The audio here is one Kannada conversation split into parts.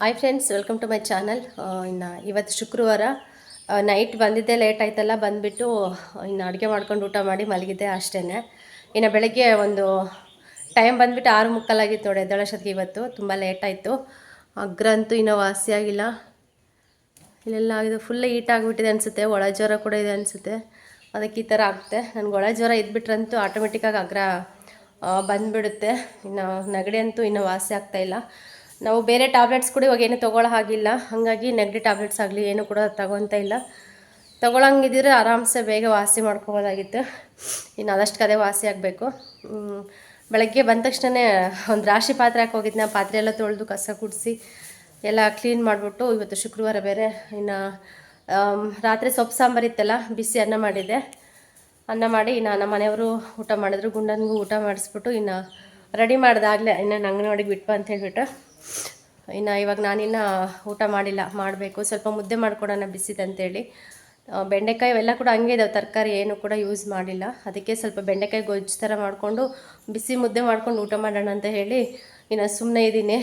Hi friends, welcome to my channel. ಇನ್ನು ಇವತ್ತು ಶುಕ್ರವಾರ ನೈಟ್ ಬಂದಿದ್ದೆ ಲೇಟ್ ಆಯ್ತಲ್ಲ, ಬಂದುಬಿಟ್ಟು ಇನ್ನು ಅಡುಗೆ ಮಾಡ್ಕೊಂಡು ಊಟ ಮಾಡಿ ಮಲಗಿದ್ದೆ ಅಷ್ಟೇ. ಇನ್ನು ಬೆಳಗ್ಗೆ ಒಂದು ಟೈಮ್ ಬಂದುಬಿಟ್ಟು 6:45 ಆಗಿತ್ತು ನೋಡಿ ಎದ್ದೇಳೋಷ್ಟೊತ್ತಿಗೆ. ಇವತ್ತು ತುಂಬ ಲೇಟ್ ಆಯಿತು. ಅಗ್ರ ಅಂತೂ ಇನ್ನೂ ವಾಸಿಯಾಗಿಲ್ಲ. ಇಲ್ಲೆಲ್ಲ ಆಗಿದೆ, ಫುಲ್ ಹೀಟ್ ಆಗಿಬಿಟ್ಟಿದೆ ಅನಿಸುತ್ತೆ. ಒಳ ಜ್ವರ ಕೂಡ ಇದೆ ಅನಿಸುತ್ತೆ, ಅದಕ್ಕೆ ಈ ಥರ ಆಗುತ್ತೆ. ನನಗೆ ಒಳ ಜ್ವರ ಇದ್ಬಿಟ್ರಂತೂ ಆಟೋಮೆಟಿಕ್ಕಾಗಿ ಅಗ್ರ ಬಂದುಬಿಡುತ್ತೆ. ಇನ್ನು ನೆಗಡಿ ಅಂತೂ ಇನ್ನೂ ವಾಸಿ ಆಗ್ತಾಯಿಲ್ಲ. ನಾವು ಬೇರೆ ಟ್ಯಾಬ್ಲೆಟ್ಸ್ ಕೂಡ ಇವಾಗ ಏನು ತೊಗೊಳ್ಳೋ ಹಾಗಿಲ್ಲ, ಹಾಗಾಗಿ ನೆಗಡಿ ಟ್ಯಾಬ್ಲೆಟ್ಸ್ ಆಗಲಿ ಏನು ಕೂಡ ತಗೊತಾ ಇಲ್ಲ. ತೊಗೊಳಂಗಿದ್ರೆ ಆರಾಮ್ಸೆ ಬೇಗ ವಾಸಿ ಮಾಡ್ಕೋಬೋದಾಗಿತ್ತು. ಇನ್ನು ಆದಷ್ಟು ಅದೇ ವಾಸಿ ಆಗಬೇಕು. ಬೆಳಗ್ಗೆ ಬಂದ ತಕ್ಷಣ ಒಂದು ರಾಶಿ ಪಾತ್ರೆ ಹಾಕಿ ಹೋಗಿದ್ದೆ. ಪಾತ್ರೆ ಎಲ್ಲ ತೊಳೆದು ಕಸ ಗುಡಿಸಿ ಎಲ್ಲ ಕ್ಲೀನ್ ಮಾಡಿಬಿಟ್ಟು, ಇವತ್ತು ಶುಕ್ರವಾರ ಬೇರೆ. ಇನ್ನು ರಾತ್ರಿ ಸೊಪ್ಪು ಸಾಂಬಾರು ಇತ್ತಲ್ಲ, ಬಿಸಿ ಅನ್ನ ಮಾಡಿದ್ದೆ. ಅನ್ನ ಮಾಡಿ ಇನ್ನು ನಮ್ಮ ಮನೆಯವರು ಊಟ ಮಾಡಿದ್ರು. ಗುಂಡನಿಗೂ ಊಟ ಮಾಡಿಸ್ಬಿಟ್ಟು ಇನ್ನು ರೆಡಿ ಮಾಡಿದಾಗಲೇ ಇನ್ನು ಅಂಗನವಾಡಿಗೆ ಬಿಟ್ಟು ಅಂತ ಹೇಳಿಬಿಟ್ಟು ಇನ್ನು ಇವಾಗ ನಾನಿನ್ನು ಊಟ ಮಾಡಿಲ್ಲ, ಮಾಡಬೇಕು. ಸ್ವಲ್ಪ ಮುದ್ದೆ ಮಾಡ್ಕೊಡೋಣ ಬಿಸಿದಂತೇಳಿ. ಬೆಂಡೆಕಾಯಿ ಅವೆಲ್ಲ ಕೂಡ ಹಂಗೆ ಇದಾವೆ, ತರಕಾರಿ ಏನು ಕೂಡ ಯೂಸ್ ಮಾಡಿಲ್ಲ. ಅದಕ್ಕೆ ಸ್ವಲ್ಪ ಬೆಂಡೆಕಾಯಿ ಗೊಜ್ಜು ಥರ ಮಾಡಿಕೊಂಡು ಬಿಸಿ ಮುದ್ದೆ ಮಾಡ್ಕೊಂಡು ಊಟ ಮಾಡೋಣ ಅಂತ ಹೇಳಿ ಇನ್ನು ಸುಮ್ಮನೆ ಇದ್ದೀನಿ.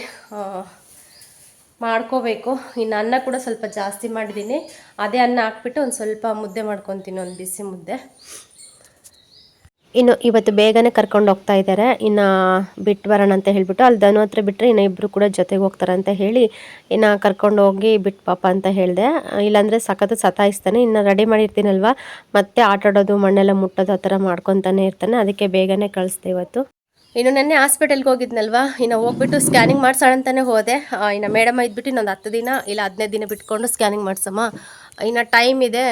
ಮಾಡ್ಕೋಬೇಕು. ಇನ್ನು ಅನ್ನ ಕೂಡ ಸ್ವಲ್ಪ ಜಾಸ್ತಿ ಮಾಡಿದ್ದೀನಿ. ಅದೇ ಅನ್ನ ಹಾಕ್ಬಿಟ್ಟು ಒಂದು ಸ್ವಲ್ಪ ಮುದ್ದೆ ಮಾಡ್ಕೊತೀನಿ, ಒಂದು ಬಿಸಿ ಮುದ್ದೆ. ಇನ್ನು ಇವತ್ತು ಬೇಗನೆ ಕರ್ಕೊಂಡು ಹೋಗ್ತಾ ಇದ್ದಾರೆ. ಇನ್ನು ಬಿಟ್ಟು ಬರೋಣ ಅಂತ ಹೇಳಿಬಿಟ್ಟು, ಅಲ್ಲಿ ಧನು ಹತ್ರ ಬಿಟ್ಟರೆ ಇನ್ನು ಇಬ್ಬರು ಕೂಡ ಜೊತೆಗೆ ಹೋಗ್ತಾರೆ ಅಂತ ಹೇಳಿ ಇನ್ನು ಕರ್ಕೊಂಡು ಹೋಗಿ ಬಿಟ್ಟು ಪಾಪ ಅಂತ ಹೇಳಿದೆ. ಇಲ್ಲಾಂದರೆ ಸಖತ್ತು ಸತಾಯಿಸ್ತಾನೆ. ಇನ್ನು ರೆಡಿ ಮಾಡಿರ್ತೀನಲ್ವ, ಮತ್ತೆ ಆಟಾಡೋದು, ಮಣ್ಣೆಲ್ಲ ಮುಟ್ಟೋದು ಆ ಥರ ಮಾಡ್ಕೊತಾನೆ ಇರ್ತಾನೆ. ಅದಕ್ಕೆ ಬೇಗನೆ ಕಳಿಸ್ದೆ ಇವತ್ತು. ಇನ್ನು ನೆನ್ನೆ ಹಾಸ್ಪಿಟಲ್ಗೆ ಹೋಗಿದ್ನಲ್ವ, ಇನ್ನು ಹೋಗ್ಬಿಟ್ಟು ಸ್ಕ್ಯಾನಿಂಗ್ ಮಾಡ್ಸೋಣ ಅಂತಲೇ ಹೋದೆ. ಇನ್ನು ಮೇಡಮ್ ಇದ್ಬಿಟ್ಟು ಇನ್ನೊಂದು 10 ದಿನ ಇಲ್ಲ 15 ದಿನ ಬಿಟ್ಕೊಂಡು ಸ್ಕ್ಯಾನಿಂಗ್ ಮಾಡಿಸಮ್ಮ, ಇನ್ನು ಟೈಮ್ ಇದೆ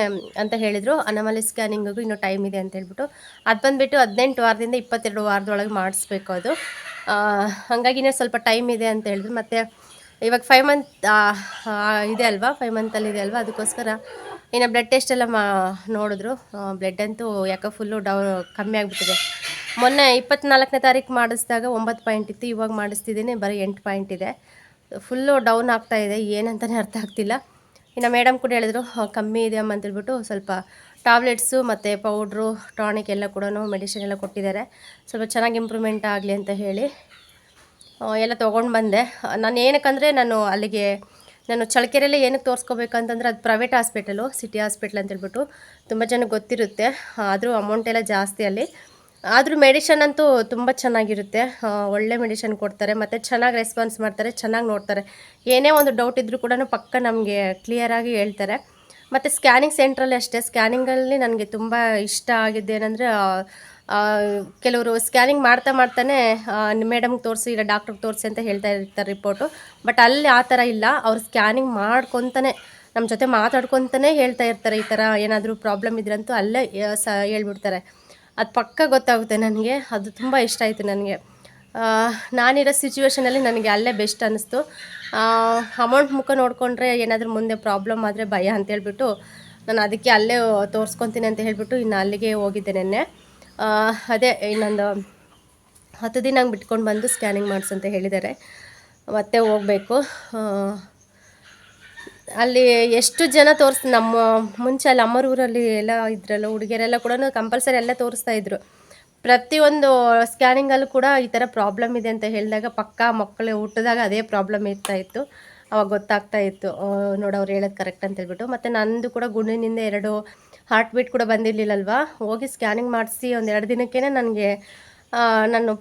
ಅಂತ ಹೇಳಿದರು. ಅನಮಲಿ ಸ್ಕ್ಯಾನಿಂಗಿಗೂ ಇನ್ನೂ ಟೈಮ್ ಇದೆ ಅಂತ ಹೇಳ್ಬಿಟ್ಟು, ಅದು ಬಂದುಬಿಟ್ಟು 18 ವಾರದಿಂದ 22 ವಾರದೊಳಗೆ ಮಾಡಿಸ್ಬೇಕು ಅದು. ಹಾಗಾಗಿನೇ ಸ್ವಲ್ಪ ಟೈಮ್ ಇದೆ ಅಂತ ಹೇಳಿದ್ರು. ಮತ್ತು ಇವಾಗ 5 ಮಂತ್ ಇದೆ ಅಲ್ವಾ, 5 ಮಂತಲ್ಲಿ ಇದೆ ಅಲ್ವಾ, ಅದಕ್ಕೋಸ್ಕರ ಇನ್ನು ಬ್ಲಡ್ ಟೆಸ್ಟ್ ಎಲ್ಲ ನೋಡಿದ್ರು. ಬ್ಲಡ್ ಅಂತೂ ಯಾಕೋ ಫುಲ್ಲು ಕಮ್ಮಿ ಆಗಿಬಿಟ್ಟಿದೆ. ಮೊನ್ನೆ 24ನೇ ತಾರೀಕು ಮಾಡಿಸಿದಾಗ 9 ಪಾಯಿಂಟ್ ಇತ್ತು, ಇವಾಗ ಮಾಡಿಸ್ತಿದ್ದೀನಿ ಬರೀ 8 ಪಾಯಿಂಟ್ ಇದೆ. ಫುಲ್ಲು ಡೌನ್ ಆಗ್ತಾಯಿದೆ, ಏನಂತಲೇ ಅರ್ಥ ಆಗ್ತಿಲ್ಲ. ಇನ್ನು ಮೇಡಮ್ ಕೂಡ ಹೇಳಿದ್ರು ಕಮ್ಮಿ ಇದೆ ಅಮ್ಮ ಅಂತೇಳ್ಬಿಟ್ಟು ಸ್ವಲ್ಪ ಟ್ಯಾಬ್ಲೆಟ್ಸು ಮತ್ತು ಪೌಡ್ರು, ಟಾನಿಕ್ ಎಲ್ಲ ಕೂಡ ಮೆಡಿಸಿನ್ ಎಲ್ಲ ಕೊಟ್ಟಿದ್ದಾರೆ. ಸ್ವಲ್ಪ ಚೆನ್ನಾಗಿ ಇಂಪ್ರೂವ್ಮೆಂಟ್ ಆಗಲಿ ಅಂತ ಹೇಳಿ ಎಲ್ಲ ತೊಗೊಂಡು ಬಂದೆ. ನಾನು ಏನಕ್ಕಂದರೆ ನಾನು ಚಳ್ಳಕೆರೆಯಲ್ಲೇ ಏನಕ್ಕೆ ತೋರಿಸ್ಕೋಬೇಕಂತಂದರೆ ಅದು ಪ್ರೈವೇಟ್ ಹಾಸ್ಪಿಟಲು, ಸಿಟಿ ಹಾಸ್ಪಿಟ್ಲ್ ಅಂತೇಳ್ಬಿಟ್ಟು ತುಂಬ ಜನಕ್ಕೆ ಗೊತ್ತಿರುತ್ತೆ. ಆದರೂ ಅಮೌಂಟ್ ಎಲ್ಲ ಜಾಸ್ತಿ ಅಲ್ಲಿ. ಆದರೂ ಮೆಡಿಷನ್ ಅಂತೂ ತುಂಬ ಚೆನ್ನಾಗಿರುತ್ತೆ, ಒಳ್ಳೆ ಮೆಡಿಷನ್ ಕೊಡ್ತಾರೆ ಮತ್ತು ಚೆನ್ನಾಗಿ ರೆಸ್ಪಾನ್ಸ್ ಮಾಡ್ತಾರೆ, ಚೆನ್ನಾಗಿ ನೋಡ್ತಾರೆ. ಏನೇ ಒಂದು ಡೌಟ್ ಇದ್ದರೂ ಕೂಡ ಪಕ್ಕ ನಮಗೆ ಕ್ಲಿಯರಾಗಿ ಹೇಳ್ತಾರೆ. ಮತ್ತು ಸ್ಕ್ಯಾನಿಂಗ್ ಸೆಂಟ್ರಲ್ಲಿ ಅಷ್ಟೇ, ಸ್ಕ್ಯಾನಿಂಗಲ್ಲಿ ನನಗೆ ತುಂಬ ಇಷ್ಟ ಆಗಿದ್ದೇನೆಂದರೆ, ಕೆಲವರು ಸ್ಕ್ಯಾನಿಂಗ್ ಮಾಡ್ತಾನೆ ಮೇಡಮ್ಗೆ ತೋರಿಸಿ ಇಲ್ಲ ಡಾಕ್ಟ್ರಿಗೆ ತೋರಿಸಿ ಅಂತ ಹೇಳ್ತಾ ಇರ್ತಾರೆ ರಿಪೋರ್ಟು. ಬಟ್ ಅಲ್ಲಿ ಆ ಥರ ಇಲ್ಲ, ಅವ್ರು ಸ್ಕ್ಯಾನಿಂಗ್ ಮಾಡ್ಕೊತಾನೆ ನಮ್ಮ ಜೊತೆ ಮಾತಾಡ್ಕೊತಾನೆ ಹೇಳ್ತಾ ಇರ್ತಾರೆ. ಈ ಥರ ಏನಾದರೂ ಪ್ರಾಬ್ಲಮ್ ಇದ್ರಂತೂ ಅಲ್ಲೇ ಹೇಳ್ಬಿಡ್ತಾರೆ. ಅದು ಪಕ್ಕ ಗೊತ್ತಾಗುತ್ತೆ ನನಗೆ. ಅದು ತುಂಬ ಇಷ್ಟ ಆಯಿತು ನನಗೆ. ನಾನಿರೋ ಸಿಚುವೇಷನಲ್ಲಿ ನನಗೆ ಅಲ್ಲೇ ಬೆಸ್ಟ್ ಅನ್ನಿಸ್ತು. ಅಮೌಂಟ್ ಮುಖ ನೋಡಿಕೊಂಡ್ರೆ ಏನಾದರೂ ಮುಂದೆ ಪ್ರಾಬ್ಲಮ್ ಆದರೆ ಭಯ ಅಂತೇಳ್ಬಿಟ್ಟು ನಾನು ಅದಕ್ಕೆ ಅಲ್ಲೇ ತೋರಿಸ್ಕೊತೀನಿ ಅಂತ ಹೇಳಿಬಿಟ್ಟು ಇನ್ನು ಅಲ್ಲಿಗೆ ಹೋಗಿದ್ದೆ ನೆನ್ನೆ. ಅದೇ ಇನ್ನೊಂದು 10 ದಿನ ಹಂಗೆ ಬಿಟ್ಕೊಂಡು ಬಂದು ಸ್ಕ್ಯಾನಿಂಗ್ ಮಾಡಿಸಂತ ಹೇಳಿದ್ದಾರೆ. ಮತ್ತೆ ಹೋಗಬೇಕು. ಅಲ್ಲಿ ಎಷ್ಟು ಜನ ನಮ್ಮ ಮುಂಚೆ ಅಲ್ಲಿ ಅಮ್ಮರ ಊರಲ್ಲಿ ಎಲ್ಲ ಇದ್ರಲ್ಲ ಹುಡುಗಿಯರೆಲ್ಲ ಕೂಡ ಕಂಪಲ್ಸರಿ ಎಲ್ಲ ತೋರಿಸ್ತಾಯಿದ್ರು. ಪ್ರತಿಯೊಂದು ಸ್ಕ್ಯಾನಿಂಗಲ್ಲೂ ಕೂಡ ಈ ಥರ ಪ್ರಾಬ್ಲಮ್ ಇದೆ ಅಂತ ಹೇಳಿದಾಗ ಪಕ್ಕ ಮಕ್ಕಳು ಹುಟ್ಟಿದಾಗ ಅದೇ ಪ್ರಾಬ್ಲಮ್ ಇತ್ತು. ಅವಾಗ ಗೊತ್ತಾಗ್ತಾ ಇತ್ತು, ನೋಡೋರು ಹೇಳೋದು ಕರೆಕ್ಟ್ ಅಂತ ಹೇಳ್ಬಿಟ್ಟು. ಮತ್ತು ನಂದು ಕೂಡ ಗುಂಡಿನಿಂದ 2 ಹಾರ್ಟ್ ಬೀಟ್ ಕೂಡ ಬಂದಿರಲಿಲ್ಲಲ್ವ. ಹೋಗಿ ಸ್ಕ್ಯಾನಿಂಗ್ ಮಾಡಿಸಿ ಒಂದು 2 ದಿನಕ್ಕೇ ನನಗೆ ನಾನು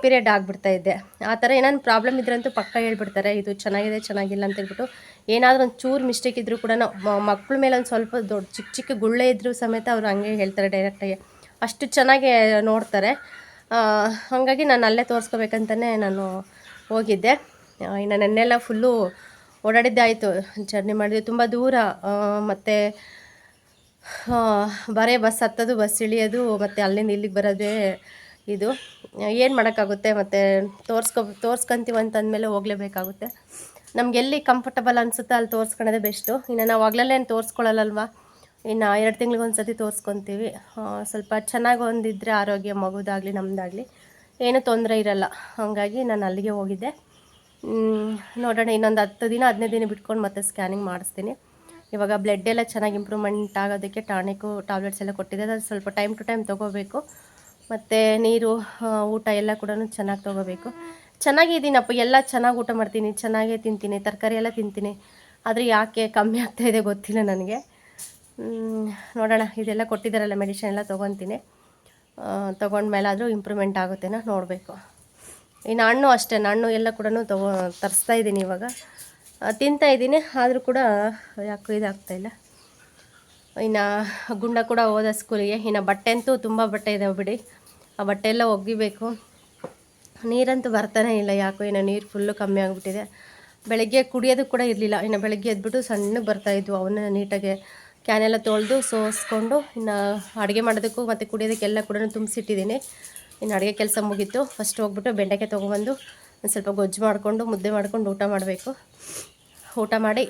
ಪೀರಿಯಡ್ ಆಗಿಬಿಡ್ತಾಯಿದ್ದೆ. ಆ ಥರ ಏನಾದ್ರು ಪ್ರಾಬ್ಲಮ್ ಇದ್ರಂತೂ ಪಕ್ಕ ಹೇಳ್ಬಿಡ್ತಾರೆ, ಇದು ಚೆನ್ನಾಗಿದೆ ಚೆನ್ನಾಗಿಲ್ಲ ಅಂತೇಳ್ಬಿಟ್ಟು. ಏನಾದರೂ ಒಂದು ಚೂರು ಮಿಸ್ಟೇಕ್ ಇದ್ದರೂ ಕೂಡ ಮಕ್ಕಳ ಮೇಲೆ ಒಂದು ಸ್ವಲ್ಪ ದೊಡ್ಡ ಚಿಕ್ಕ ಗುಳ್ಳೆ ಇದ್ದರೂ ಸಮೇತ ಅವರು ಹಂಗೆ ಹೇಳ್ತಾರೆ ಡೈರೆಕ್ಟಾಗಿ, ಅಷ್ಟು ಚೆನ್ನಾಗಿ ನೋಡ್ತಾರೆ. ಹಾಗಾಗಿ ನಾನು ಅಲ್ಲೇ ತೋರಿಸ್ಕೋಬೇಕಂತಲೇ ನಾನು ಹೋಗಿದ್ದೆ. ಇನ್ನು ನೆನ್ನೆಲ್ಲ ಫುಲ್ಲು ಓಡಾಡಿದ್ದೇ ಆಯಿತು, ಜರ್ನಿ ಮಾಡಿದ್ವಿ ತುಂಬ ದೂರ. ಮತ್ತು ಬರೀ ಬಸ್ ಹತ್ತೋದು, ಬಸ್ ಇಳಿಯೋದು, ಮತ್ತು ಅಲ್ಲಿಂದ ಇಲ್ಲಿಗೆ ಬರೋದೇ ಇದು. ಏನು ಮಾಡೋಕ್ಕಾಗುತ್ತೆ. ಮತ್ತು ತೋರಿಸ್ಕೊಂತೀವಿ ಅಂತಂದಮೇಲೆ ಹೋಗಲೇಬೇಕಾಗುತ್ತೆ. ನಮಗೆಲ್ಲಿ ಕಂಫರ್ಟಬಲ್ ಅನಿಸುತ್ತೆ ಅಲ್ಲಿ ತೋರಿಸ್ಕೊಳ್ಳೋದೇ ಬೆಸ್ಟು. ಇನ್ನು ನಾವು ಆಗಲೇ ಏನು ತೋರಿಸ್ಕೊಳ್ಳಲ್ಲಲ್ವ, ಇನ್ನು 2 ತಿಂಗ್ಳಿಗೆ ಸತಿ ತೋರಿಸ್ಕೊತೀವಿ. ಸ್ವಲ್ಪ ಚೆನ್ನಾಗಿ ಹೊಂದಿದ್ರೆ ಆರೋಗ್ಯ, ಮಗುದಾಗಲಿ ನಮ್ಮದಾಗಲಿ ಏನೂ ತೊಂದರೆ ಇರಲ್ಲ. ಹಾಗಾಗಿ ನಾನು ಅಲ್ಲಿಗೆ ಹೋಗಿದ್ದೆ. ನೋಡೋಣ, ಇನ್ನೊಂದು 10 ದಿನ 15 ದಿನ ಬಿಟ್ಕೊಂಡು ಮತ್ತೆ ಸ್ಕ್ಯಾನಿಂಗ್ ಮಾಡಿಸ್ತೀನಿ. ಇವಾಗ ಬ್ಲಡ್ ಎಲ್ಲ ಚೆನ್ನಾಗಿ ಇಂಪ್ರೂವ್ಮೆಂಟ್ ಆಗೋದಕ್ಕೆ ಟಾನಿಕ್ಕು ಟ್ಯಾಬ್ಲೆಟ್ಸ್ ಎಲ್ಲ ಕೊಟ್ಟಿದ್ದಾರೆ. ಅದು ಸ್ವಲ್ಪ ಟೈಮ್ ಟು ಟೈಮ್ ತೊಗೋಬೇಕು. ಮತ್ತು ನೀರು, ಊಟ ಎಲ್ಲ ಕೂಡ ಚೆನ್ನಾಗಿ ತೊಗೋಬೇಕು. ಚೆನ್ನಾಗಿದ್ದೀನಪ್ಪ, ಎಲ್ಲ ಚೆನ್ನಾಗಿ ಊಟ ಮಾಡ್ತೀನಿ, ಚೆನ್ನಾಗೇ ತಿಂತೀನಿ, ತರಕಾರಿ ಎಲ್ಲ ತಿಂತೀನಿ. ಆದರೆ ಯಾಕೆ ಕಮ್ಮಿ ಆಗ್ತಾಯಿದೆ ಗೊತ್ತಿಲ್ಲ ನನಗೆ. ನೋಡೋಣ, ಇದೆಲ್ಲ ಕೊಟ್ಟಿದ್ದಾರಲ್ಲ ಮೆಡಿಷನ್ ಎಲ್ಲ ತೊಗೊತೀನಿ. ತೊಗೊಂಡ್ಮೇಲಾದರೂ ಇಂಪ್ರೂವ್ಮೆಂಟ್ ಆಗುತ್ತೇನೋ ನೋಡಬೇಕು. ಇನ್ನು ಹಣ್ಣು ಅಷ್ಟೇ, ಹಣ್ಣು ಎಲ್ಲ ಕೂಡ ತರಿಸ್ತಾ ಇದ್ದೀನಿ ಇವಾಗ, ತಿಂತಾಯಿದ್ದೀನಿ. ಆದರೂ ಕೂಡ ಯಾಕೋ ಇದಾಗ್ತಾಯಿಲ್ಲ. ಇನ್ನು ಗುಂಡ ಕೂಡ ಹೋದ ಸ್ಕೂಲಿಗೆ. ಇನ್ನು ಬಟ್ಟೆ ಅಂತೂ ತುಂಬ ಬಟ್ಟೆ ಇದಾವೆ ಬಿಡಿ, ಆ ಬಟ್ಟೆ ಎಲ್ಲ ಒಗಿಬೇಕು. ನೀರಂತೂ ಬರ್ತಾನೆ ಇಲ್ಲ, ಯಾಕೋ ಏನೋ ನೀರು ಫುಲ್ಲು ಕಮ್ಮಿ ಆಗಿಬಿಟ್ಟಿದೆ. ಬೆಳಗ್ಗೆ ಕುಡಿಯೋದು ಕೂಡ ಇರಲಿಲ್ಲ. ಇನ್ನು ಬೆಳಗ್ಗೆ ಎದ್ಬಿಟ್ಟು ಸಣ್ಣಗೆ ಬರ್ತಾಯಿದ್ವು, ಅವನ್ನ ನೀಟಾಗಿ ಕ್ಯಾನೆಲ್ಲ ತೊಳೆದು ಸೋಸ್ಕೊಂಡು ಇನ್ನು ಅಡುಗೆ ಮಾಡೋದಕ್ಕೂ ಮತ್ತು ಕುಡಿಯೋದಕ್ಕೆಲ್ಲ ಕೂಡ ತುಂಬಿಸಿಟ್ಟಿದ್ದೀನಿ. ಇನ್ನು ಅಡುಗೆ ಕೆಲಸ ಮುಗೀತು. ಫಸ್ಟ್ ಹೋಗ್ಬಿಟ್ಟು ಬೆಂಡೆಕಾಯಿ ತೊಗೊಬಂದು ಒಂದು ಸ್ವಲ್ಪ ಗೊಜ್ಜು ಮಾಡಿಕೊಂಡು ಮುದ್ದೆ ಮಾಡ್ಕೊಂಡು ಊಟ ಮಾಡಬೇಕು. ಊಟ ಮಾಡಿ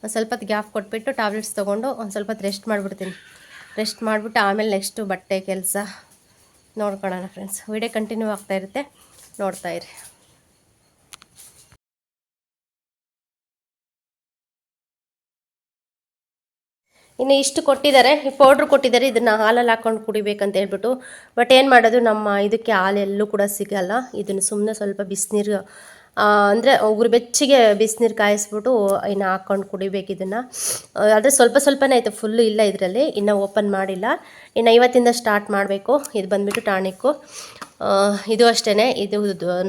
ಒಂದು ಸ್ವಲ್ಪ ಹೊತ್ತು ಗ್ಯಾಪ್ ಕೊಟ್ಬಿಟ್ಟು ಟ್ಯಾಬ್ಲೆಟ್ಸ್ ತೊಗೊಂಡು ಒಂದು ಸ್ವಲ್ಪ ಹೊತ್ತು ರೆಸ್ಟ್ ಮಾಡಿಬಿಡ್ತೀನಿ. ರೆಸ್ಟ್ ಮಾಡಿಬಿಟ್ಟು ಆಮೇಲೆ ನೆಕ್ಸ್ಟು ಬಟ್ಟೆ ಕೆಲಸ ನೋಡ್ಕೊಳ್ಳೋಣ ಫ್ರೆಂಡ್ಸ್. ವಿಡಿಯೋ ಕಂಟಿನ್ಯೂ ಆಗ್ತಾಯಿರುತ್ತೆ, ನೋಡ್ತಾಯಿರಿ. ಇನ್ನು ಇಷ್ಟು ಕೊಟ್ಟಿದ್ದಾರೆ, ಈ ಪೌಡ್ರ್ ಕೊಟ್ಟಿದ್ದಾರೆ, ಇದನ್ನು ಹಾಲಲ್ಲಿ ಹಾಕ್ಕೊಂಡು ಕುಡಿಬೇಕಂತ ಹೇಳ್ಬಿಟ್ಟು. ಬಟ್ ಏನು ಮಾಡೋದು, ನಮ್ಮ ಇದಕ್ಕೆ ಹಾಲೆಲ್ಲೂ ಕೂಡ ಸಿಗಲ್ಲ. ಇದನ್ನು ಸುಮ್ಮನೆ ಸ್ವಲ್ಪ ಬಿಸಿನೀರು ಅಂದರೆ ಉಗುರು ಬೆಚ್ಚಗೆ ಬಿಸಿನೀರು ಕಾಯಿಸ್ಬಿಟ್ಟು ಇನ್ನು ಹಾಕ್ಕೊಂಡು ಕುಡಿಬೇಕು ಇದನ್ನು. ಆದರೆ ಸ್ವಲ್ಪ ಸ್ವಲ್ಪನೇ ಆಯಿತು, ಫುಲ್ಲು ಇಲ್ಲ ಇದರಲ್ಲಿ, ಇನ್ನು ಓಪನ್ ಮಾಡಿಲ್ಲ. ಇನ್ನು ಇವತ್ತಿಂದ ಸ್ಟಾರ್ಟ್ ಮಾಡಬೇಕು. ಇದು ಬಂದುಬಿಟ್ಟು ಟಾನಿಕ್ಕು. ಇದು ಅಷ್ಟೇ, ಇದು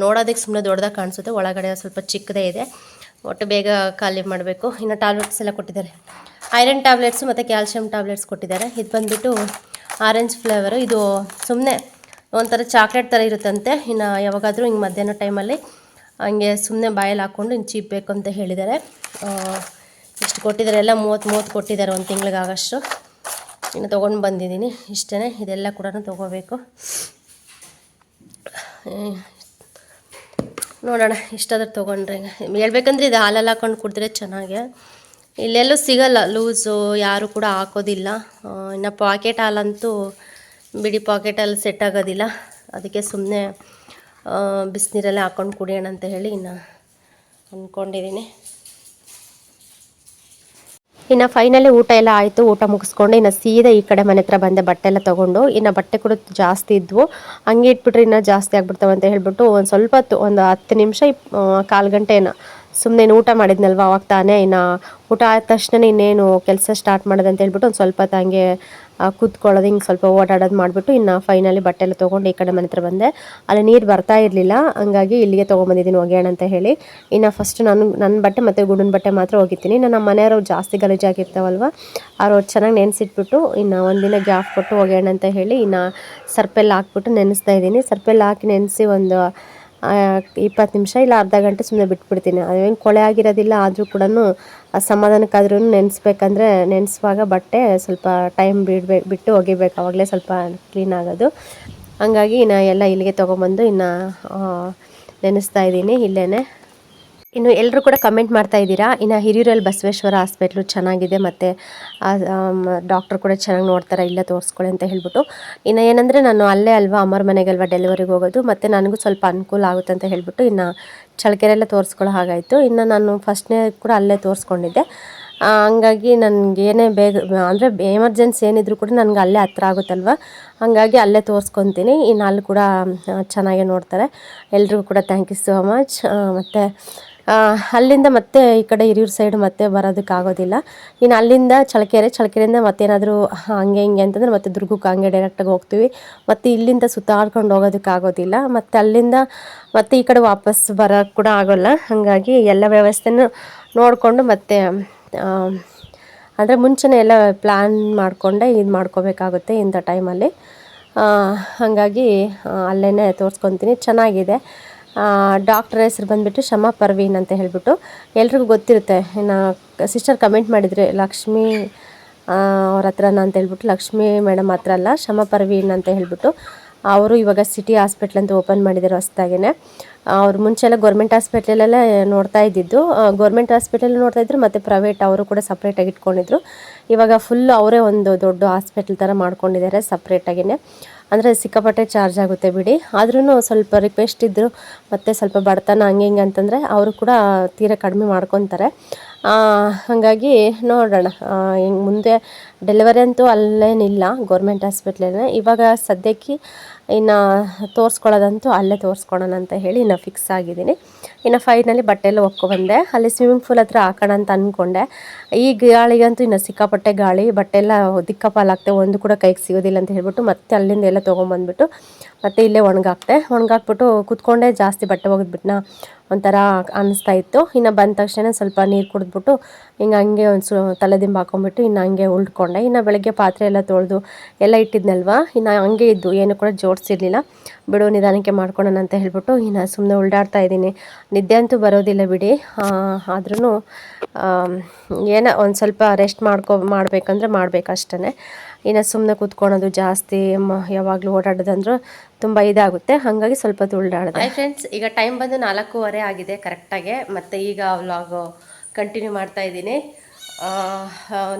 ನೋಡೋದಕ್ಕೆ ಸುಮ್ಮನೆ ದೊಡ್ಡದಾಗಿ ಕಾಣಿಸುತ್ತೆ, ಒಳಗಡೆ ಸ್ವಲ್ಪ ಚಿಕ್ಕದೇ ಇದೆ. ಒಟ್ಟು ಬೇಗ ಖಾಲಿ ಮಾಡಬೇಕು. ಇನ್ನು ಟ್ಯಾಬ್ಲೆಟ್ಸ್ ಎಲ್ಲ ಕೊಟ್ಟಿದ್ದಾರೆ, ಐರನ್ ಟ್ಯಾಬ್ಲೆಟ್ಸು ಮತ್ತು ಕ್ಯಾಲ್ಶಿಯಂ ಟ್ಯಾಬ್ಲೆಟ್ಸ್ ಕೊಟ್ಟಿದ್ದಾರೆ. ಇದು ಬಂದುಬಿಟ್ಟು ಆರೆಂಜ್ ಫ್ಲೇವರು. ಇದು ಸುಮ್ಮನೆ ಒಂಥರ ಚಾಕ್ಲೇಟ್ ಥರ ಇರುತ್ತಂತೆ. ಇನ್ನು ಯಾವಾಗಾದರೂ ಹಿಂಗೆ ಮಧ್ಯಾಹ್ನ ಟೈಮಲ್ಲಿ ಹಂಗೆ ಸುಮ್ಮನೆ ಬಾಯಲ್ಲಿ ಹಾಕ್ಕೊಂಡು ಹಿಂಗೆ ಚೀಪಬೇಕು ಅಂತ ಹೇಳಿದ್ದಾರೆ. ಇಷ್ಟು ಕೊಟ್ಟಿದ್ದಾರೆ, ಎಲ್ಲ 30 ಕೊಟ್ಟಿದ್ದಾರೆ, ಒಂದು ತಿಂಗಳಿಗಾಗಷ್ಟು. ಇನ್ನು ತೊಗೊಂಡು ಬಂದಿದ್ದೀನಿ, ಇಷ್ಟೇ. ಇದೆಲ್ಲ ಕೂಡ ತೊಗೋಬೇಕು. ನೋಡೋಣ ಇಷ್ಟಾದ್ರೂ ತೊಗೊಂಡ್ರೆ. ಹೇಳ್ಬೇಕಂದ್ರೆ ಇದು ಹಾಲಲ್ಲಿ ಹಾಕ್ಕೊಂಡು ಕುಡಿದ್ರೆ ಚೆನ್ನಾಗೆ. ಇಲ್ಲೆಲ್ಲೂ ಸಿಗಲ್ಲ ಲೂಸು, ಯಾರು ಕೂಡ ಹಾಕೋದಿಲ್ಲ. ಇನ್ನು ಪಾಕೆಟ್ ಹಾಲಂತೂ ಬಿಡಿ, ಪಾಕೆಟ್ ಹಾಲು ಸೆಟ್ ಆಗೋದಿಲ್ಲ. ಅದಕ್ಕೆ ಸುಮ್ಮನೆ ಬಿಸಿನೀರಲ್ಲೇ ಹಾಕ್ಕೊಂಡು ಕುಡಿಯೋಣ ಅಂತ ಹೇಳಿ ಇನ್ನು ಅಂದ್ಕೊಂಡಿದ್ದೀನಿ. ಇನ್ನು ಫೈನಲಿ ಊಟ ಎಲ್ಲ ಆಯಿತು. ಊಟ ಮುಗಿಸ್ಕೊಂಡು ಇನ್ನು ಸೀದಾ ಈ ಕಡೆ ಮನೆ ಹತ್ರ ಬಂದೆ, ಬಟ್ಟೆ ಎಲ್ಲ ತೊಗೊಂಡು. ಇನ್ನು ಬಟ್ಟೆ ಕೂಡ ಜಾಸ್ತಿ ಇದ್ವು, ಹಂಗೆ ಇಟ್ಬಿಟ್ರೆ ಇನ್ನೂ ಜಾಸ್ತಿ ಆಗ್ಬಿಡ್ತಾವೆ ಅಂತ ಹೇಳ್ಬಿಟ್ಟು ಒಂದು ಸ್ವಲ್ಪ ಹೊತ್ತು, ಒಂದು 10 ನಿಮಿಷ 1/4 ಗಂಟೆ ಏನೋ ಸುಮ್ಮನೆ ಊಟ ಮಾಡಿದ್ನಲ್ವ ಅವಾಗ ತಾನೇ. ಇನ್ನು ಊಟ ಆದ ತಕ್ಷಣ ಇನ್ನೇನು ಕೆಲಸ ಸ್ಟಾರ್ಟ್ ಮಾಡೋದಂತ ಹೇಳ್ಬಿಟ್ಟು ಒಂದು ಸ್ವಲ್ಪ ಹೊತ್ತು ಹಂಗೆ ಕೂತ್ಕೊಳ್ಳೋದು, ಹಿಂಗೆ ಸ್ವಲ್ಪ ಓಡಾಡೋದು ಮಾಡಿಬಿಟ್ಟು ಇನ್ನು ಫೈನಲಿ ಬಟ್ಟೆ ಎಲ್ಲ ತೊಗೊಂಡು ಈ ಕಡೆ ಮನೆ ಹತ್ರ ಬಂದೆ. ಅಲ್ಲಿ ನೀರು ಬರ್ತಾ ಇರಲಿಲ್ಲ, ಹಂಗಾಗಿ ಇಲ್ಲಿಗೆ ತೊಗೊಂಬಂದಿದ್ದೀನಿ ಒಗೆಯೋಣ ಅಂತ ಹೇಳಿ. ಇನ್ನು ಫಸ್ಟ್ ನನ್ನ ಬಟ್ಟೆ ಮತ್ತು ಗುಂಡನ ಬಟ್ಟೆ ಮಾತ್ರ ಒಗಿತೀನಿ. ಇನ್ನು ನಮ್ಮ ಮನೆಯವರು ಜಾಸ್ತಿ ಗಲೀಜಾಗಿರ್ತಾವಲ್ವ, ಅವ್ರು ಚೆನ್ನಾಗಿ ನೆನೆಸಿಟ್ಬಿಟ್ಟು ಇನ್ನು ಒಂದಿನ ಗ್ಯಾಪ್ ಕೊಟ್ಟು ಒಗೆಯೋಣ ಅಂತ ಹೇಳಿ ಇನ್ನು ಸರ್ಪೆಲ್ಲ ಹಾಕ್ಬಿಟ್ಟು ನೆನೆಸ್ತಾ ಇದ್ದೀನಿ. ಸರ್ಪೆಲ್ಲ ಹಾಕಿ ನೆನೆಸಿ ಒಂದು 20 ನಿಮಿಷ ಇಲ್ಲ ಅರ್ಧ ಗಂಟೆ ಸುಮ್ಮನೆ ಬಿಟ್ಬಿಡ್ತೀನಿ. ಅದೇನು ಕೊಳೆ ಆಗಿರೋದಿಲ್ಲ, ಆದರೂ ಕೂಡ ಸಮಾಧಾನಕ್ಕಾದ್ರೂ ನೆನೆಸ್ಬೇಕಂದ್ರೆ ನೆನೆಸುವಾಗ ಬಟ್ಟೆ ಸ್ವಲ್ಪ ಟೈಮ್ ಬಿಟ್ಟು ಒಗಿಬೇಕು, ಆವಾಗಲೇ ಸ್ವಲ್ಪ ಕ್ಲೀನ್ ಆಗೋದು. ಹಂಗಾಗಿ ಇನ್ನು ಎಲ್ಲ ಇಲ್ಲಿಗೆ ತೊಗೊಂಬಂದು ಇನ್ನು ನೆನೆಸ್ತಾ ಇದ್ದೀನಿ ಇಲ್ಲೇ. ಇನ್ನು ಎಲ್ಲರೂ ಕೂಡ ಕಮೆಂಟ್ ಮಾಡ್ತಾ ಇದ್ದೀರಾ, ಇನ್ನು ಹಿರಿಯೂರಲ್ಲಿ ಬಸವೇಶ್ವರ ಹಾಸ್ಪಿಟ್ಲು ಚೆನ್ನಾಗಿದೆ ಮತ್ತು ಡಾಕ್ಟ್ರು ಕೂಡ ಚೆನ್ನಾಗಿ ನೋಡ್ತಾರೆ, ಇಲ್ಲೇ ತೋರಿಸ್ಕೊಳ್ಳಿ ಅಂತ ಹೇಳ್ಬಿಟ್ಟು. ಇನ್ನು ಏನಂದರೆ ನಾನು ಅಲ್ಲೇ ಅಲ್ವಾ, ಅಮ್ಮರ ಮನೆಗಲ್ವಾ ಡೆಲಿವರಿಗೆ ಹೋಗೋದು, ಮತ್ತು ನನಗೂ ಸ್ವಲ್ಪ ಅನುಕೂಲ ಆಗುತ್ತೆ ಅಂತ ಹೇಳ್ಬಿಟ್ಟು ಇನ್ನು ಚಳ್ಳಕೆರೆಯಲ್ಲೇ ತೋರಿಸ್ಕೊಳ್ಳೋ ಹಾಗಾಯಿತು. ಇನ್ನು ನಾನು ಫಸ್ಟ್ನೇ ಕೂಡ ಅಲ್ಲೇ ತೋರಿಸ್ಕೊಂಡಿದ್ದೆ. ಹಂಗಾಗಿ ನನಗೆ ಏನೇ ಬೇಗ ಅಂದರೆ ಎಮರ್ಜೆನ್ಸಿ ಏನಿದ್ರು ಕೂಡ ನನಗೆ ಅಲ್ಲೇ ಹತ್ರ ಆಗುತ್ತಲ್ವ, ಹಾಗಾಗಿ ಅಲ್ಲೇ ತೋರಿಸ್ಕೊತೀನಿ. ಇನ್ನು ಅಲ್ಲಿ ಕೂಡ ಚೆನ್ನಾಗೇ ನೋಡ್ತಾರೆ. ಎಲ್ರಿಗೂ ಕೂಡ ಥ್ಯಾಂಕ್ ಯು ಸೋ ಮಚ್. ಮತ್ತು ಅಲ್ಲಿಂದ ಮತ್ತೆ ಈ ಕಡೆ ಹಿರಿಯೂರು ಸೈಡ್ ಮತ್ತೆ ಬರೋದಕ್ಕಾಗೋದಿಲ್ಲ. ಇನ್ನು ಅಲ್ಲಿಂದ ಚಳ್ಳಕೆರೆಯಿಂದ ಮತ್ತೇನಾದರೂ ಹಂಗೆ ಹಿಂಗೆ ಅಂತಂದರೆ ಮತ್ತೆ ದುರ್ಗಕ್ಕೆ ಹಂಗೆ ಡೈರೆಕ್ಟಾಗಿ ಹೋಗ್ತೀವಿ. ಮತ್ತು ಇಲ್ಲಿಂದ ಸುತ್ತಾಡ್ಕೊಂಡು ಹೋಗೋದಕ್ಕಾಗೋದಿಲ್ಲ, ಮತ್ತು ಅಲ್ಲಿಂದ ಮತ್ತೆ ಈ ಕಡೆ ವಾಪಸ್ ಬರೋಕ್ಕೆ ಕೂಡ ಆಗೋಲ್ಲ. ಹಾಗಾಗಿ ಎಲ್ಲ ವ್ಯವಸ್ಥೆನೂ ನೋಡಿಕೊಂಡು ಮತ್ತೆ ಅಂದರೆ ಮುಂಚೆನೇ ಎಲ್ಲ ಪ್ಲ್ಯಾನ್ ಮಾಡಿಕೊಂಡೆ ಇದು ಮಾಡ್ಕೋಬೇಕಾಗುತ್ತೆ ಇಂಥ ಟೈಮಲ್ಲಿ. ಹಾಗಾಗಿ ಅಲ್ಲೇ ತೋರಿಸ್ಕೊತೀನಿ, ಚೆನ್ನಾಗಿದೆ. ಡಾಕ್ಟ್ರ್ ಹೆಸ್ರು ಬಂದುಬಿಟ್ಟು ಶಮಾ ಪರ್ವೀನ್ ಅಂತ ಹೇಳ್ಬಿಟ್ಟು ಎಲ್ರಿಗೂ ಗೊತ್ತಿರುತ್ತೆ. ಇನ್ನು ಸಿಸ್ಟರ್ ಕಮೆಂಟ್ ಮಾಡಿದರೆ ಲಕ್ಷ್ಮಿ ಅವ್ರ ಹತ್ರನ ಅಂತ ಹೇಳ್ಬಿಟ್ಟು, ಲಕ್ಷ್ಮಿ ಮೇಡಮ್ ಹತ್ರ ಅಲ್ಲ, ಶಮಾ ಪರ್ವೀನ್ ಅಂತ ಹೇಳ್ಬಿಟ್ಟು. ಅವರು ಇವಾಗ ಸಿಟಿ ಹಾಸ್ಪಿಟ್ಲ್ ಅಂತ ಓಪನ್ ಮಾಡಿದ್ದಾರೆ ಹೊಸ್ದಾಗೇ. ಅವ್ರು ಮುಂಚೆಲ್ಲ ಗೌರ್ಮೆಂಟ್ ಹಾಸ್ಪಿಟ್ಲಲ್ಲೇ ನೋಡ್ತಾ ಇದ್ದಿದ್ದು, ಗೌರ್ಮೆಂಟ್ ಹಾಸ್ಪಿಟಲ್ ನೋಡ್ತಾ ಇದ್ರು, ಮತ್ತು ಪ್ರೈವೇಟ್ ಅವರು ಕೂಡ ಸಪ್ರೇಟಾಗಿ ಇಟ್ಕೊಂಡಿದ್ರು. ಇವಾಗ ಫುಲ್ಲು ಅವರೇ ಒಂದು ದೊಡ್ಡ ಹಾಸ್ಪಿಟ್ಲ್ ಥರ ಮಾಡ್ಕೊಂಡಿದ್ದಾರೆ ಸಪ್ರೇಟಾಗಿಯೇ. ಅಂದರೆ ಸಿಕ್ಕಾಪಟ್ಟೆ ಚಾರ್ಜ್ ಆಗುತ್ತೆ ಬಿಡಿ, ಆದ್ರೂ ಸ್ವಲ್ಪ ರಿಕ್ವೆಸ್ಟ್ ಇದ್ದರು ಮತ್ತು ಸ್ವಲ್ಪ ಬಡತನ ಹಂಗೆ ಹಿಂಗೆ ಅಂತಂದರೆ ಅವರು ಕೂಡ ತೀರಾ ಕಡಿಮೆ ಮಾಡ್ಕೊತಾರೆ. ಹಾಗಾಗಿ ನೋಡೋಣ. ಹಿಂಗೆ ಮುಂದೆ ಡೆಲಿವರಿ ಅಂತೂ ಅಲ್ಲೇನಿಲ್ಲ, ಗೌರ್ಮೆಂಟ್ ಹಾಸ್ಪಿಟ್ಲಲ್ಲೇ. ಇವಾಗ ಸದ್ಯಕ್ಕೆ ಇನ್ನು ತೋರಿಸ್ಕೊಳ್ಳೋದಂತೂ ಅಲ್ಲೇ ತೋರಿಸ್ಕೊಳ್ಳೋಣ ಅಂತ ಹೇಳಿ ಇನ್ನು ಫಿಕ್ಸ್ ಆಗಿದ್ದೀನಿ. ಇನ್ನು ಫೈನಲಿ ಬಟ್ಟೆ ಎಲ್ಲ ಒಕ್ಕೊಬಂದೆ. ಅಲ್ಲಿ ಸ್ವಿಮ್ಮಿಂಗ್ ಪೂಲ್ ಹತ್ರ ಹಾಕೋಣ ಅಂತ ಅಂದ್ಕೊಂಡೆ. ಈ ಗಾಳಿಗಂತೂ ಇನ್ನು ಸಿಕ್ಕಾಪಟ್ಟೆ ಗಾಳಿ, ಬಟ್ಟೆ ಎಲ್ಲ ದಿಕ್ಕಾಪಾಲಾಗ್ತವೆ, ಒಂದು ಕೂಡ ಕೈಗೆ ಸಿಗೋದಿಲ್ಲ ಅಂತ ಹೇಳ್ಬಿಟ್ಟು ಮತ್ತೆ ಅಲ್ಲಿಂದ ಎಲ್ಲ ತೊಗೊಂಬಂದ್ಬಿಟ್ಟು ಮತ್ತೆ ಇಲ್ಲೇ ಒಣಗಾಕ್ಬಿಟ್ಟು ಕೂತ್ಕೊಂಡೆ ಜಾಸ್ತಿ ಬಟ್ಟೆ ಒಗೆದ್ಬಿಟ್ನ ಒಂಥರ ಅನ್ನಿಸ್ತಾ ಇತ್ತು. ಇನ್ನು ಬಂದ ತಕ್ಷಣ ಸ್ವಲ್ಪ ನೀರು ಕುಡಿದ್ಬಿಟ್ಟು ಹಂಗೆ ಒಂದು ತಲೆದಿಂಬು ಹಾಕೊಂಡ್ಬಿಟ್ಟು ಇನ್ನು ಹಂಗೆ ಉಳ್ಕೊಂಡೆ. ಇನ್ನು ಬೆಳಗ್ಗೆ ಪಾತ್ರೆ ಎಲ್ಲ ತೊಳೆದು ಎಲ್ಲ ಇಟ್ಟಿದ್ನಲ್ವ, ಇನ್ನು ಹಂಗೆ ಇದ್ದು ಏನು ಕೂಡ ಜೋಡಿಸಿರ್ಲಿಲ್ಲ. ಬಿಡು ನಿಧಾನಕ್ಕೆ ಮಾಡ್ಕೊಳ್ಳೋಣ ಅಂತ ಹೇಳ್ಬಿಟ್ಟು ಇನ್ನು ಸುಮ್ಮನೆ ಉಲ್ಡಾಡ್ತಾ ಇದ್ದೀನಿ. ನಿದ್ದೆ ಅಂತೂ ಬರೋದಿಲ್ಲ ಬಿಡಿ, ಆದ್ರೂ ಏನೋ ಒಂದು ಸ್ವಲ್ಪ ರೆಸ್ಟ್ ಮಾಡಬೇಕಂದ್ರೆ ಮಾಡಬೇಕಷ್ಟೇ. ಇನ್ನು ಸುಮ್ಮನೆ ಕೂತ್ಕೊಳೋದು ಜಾಸ್ತಿ ಯಾವಾಗಲೂ ಓಡಾಡೋದಂದ್ರೂ ತುಂಬ ಇದಾಗುತ್ತೆ, ಹಾಗಾಗಿ ಸ್ವಲ್ಪ ಉಲ್ಡಾಡಿದೆ. ಫ್ರೆಂಡ್ಸ್, ಈಗ ಟೈಮ್ ಬಂದು 4:15 ಆಗಿದೆ ಕರೆಕ್ಟಾಗೆ. ಮತ್ತು ಈಗ ವ್ಲಾಗು ಕಂಟಿನ್ಯೂ ಮಾಡ್ತಾ ಇದ್ದೀನಿ.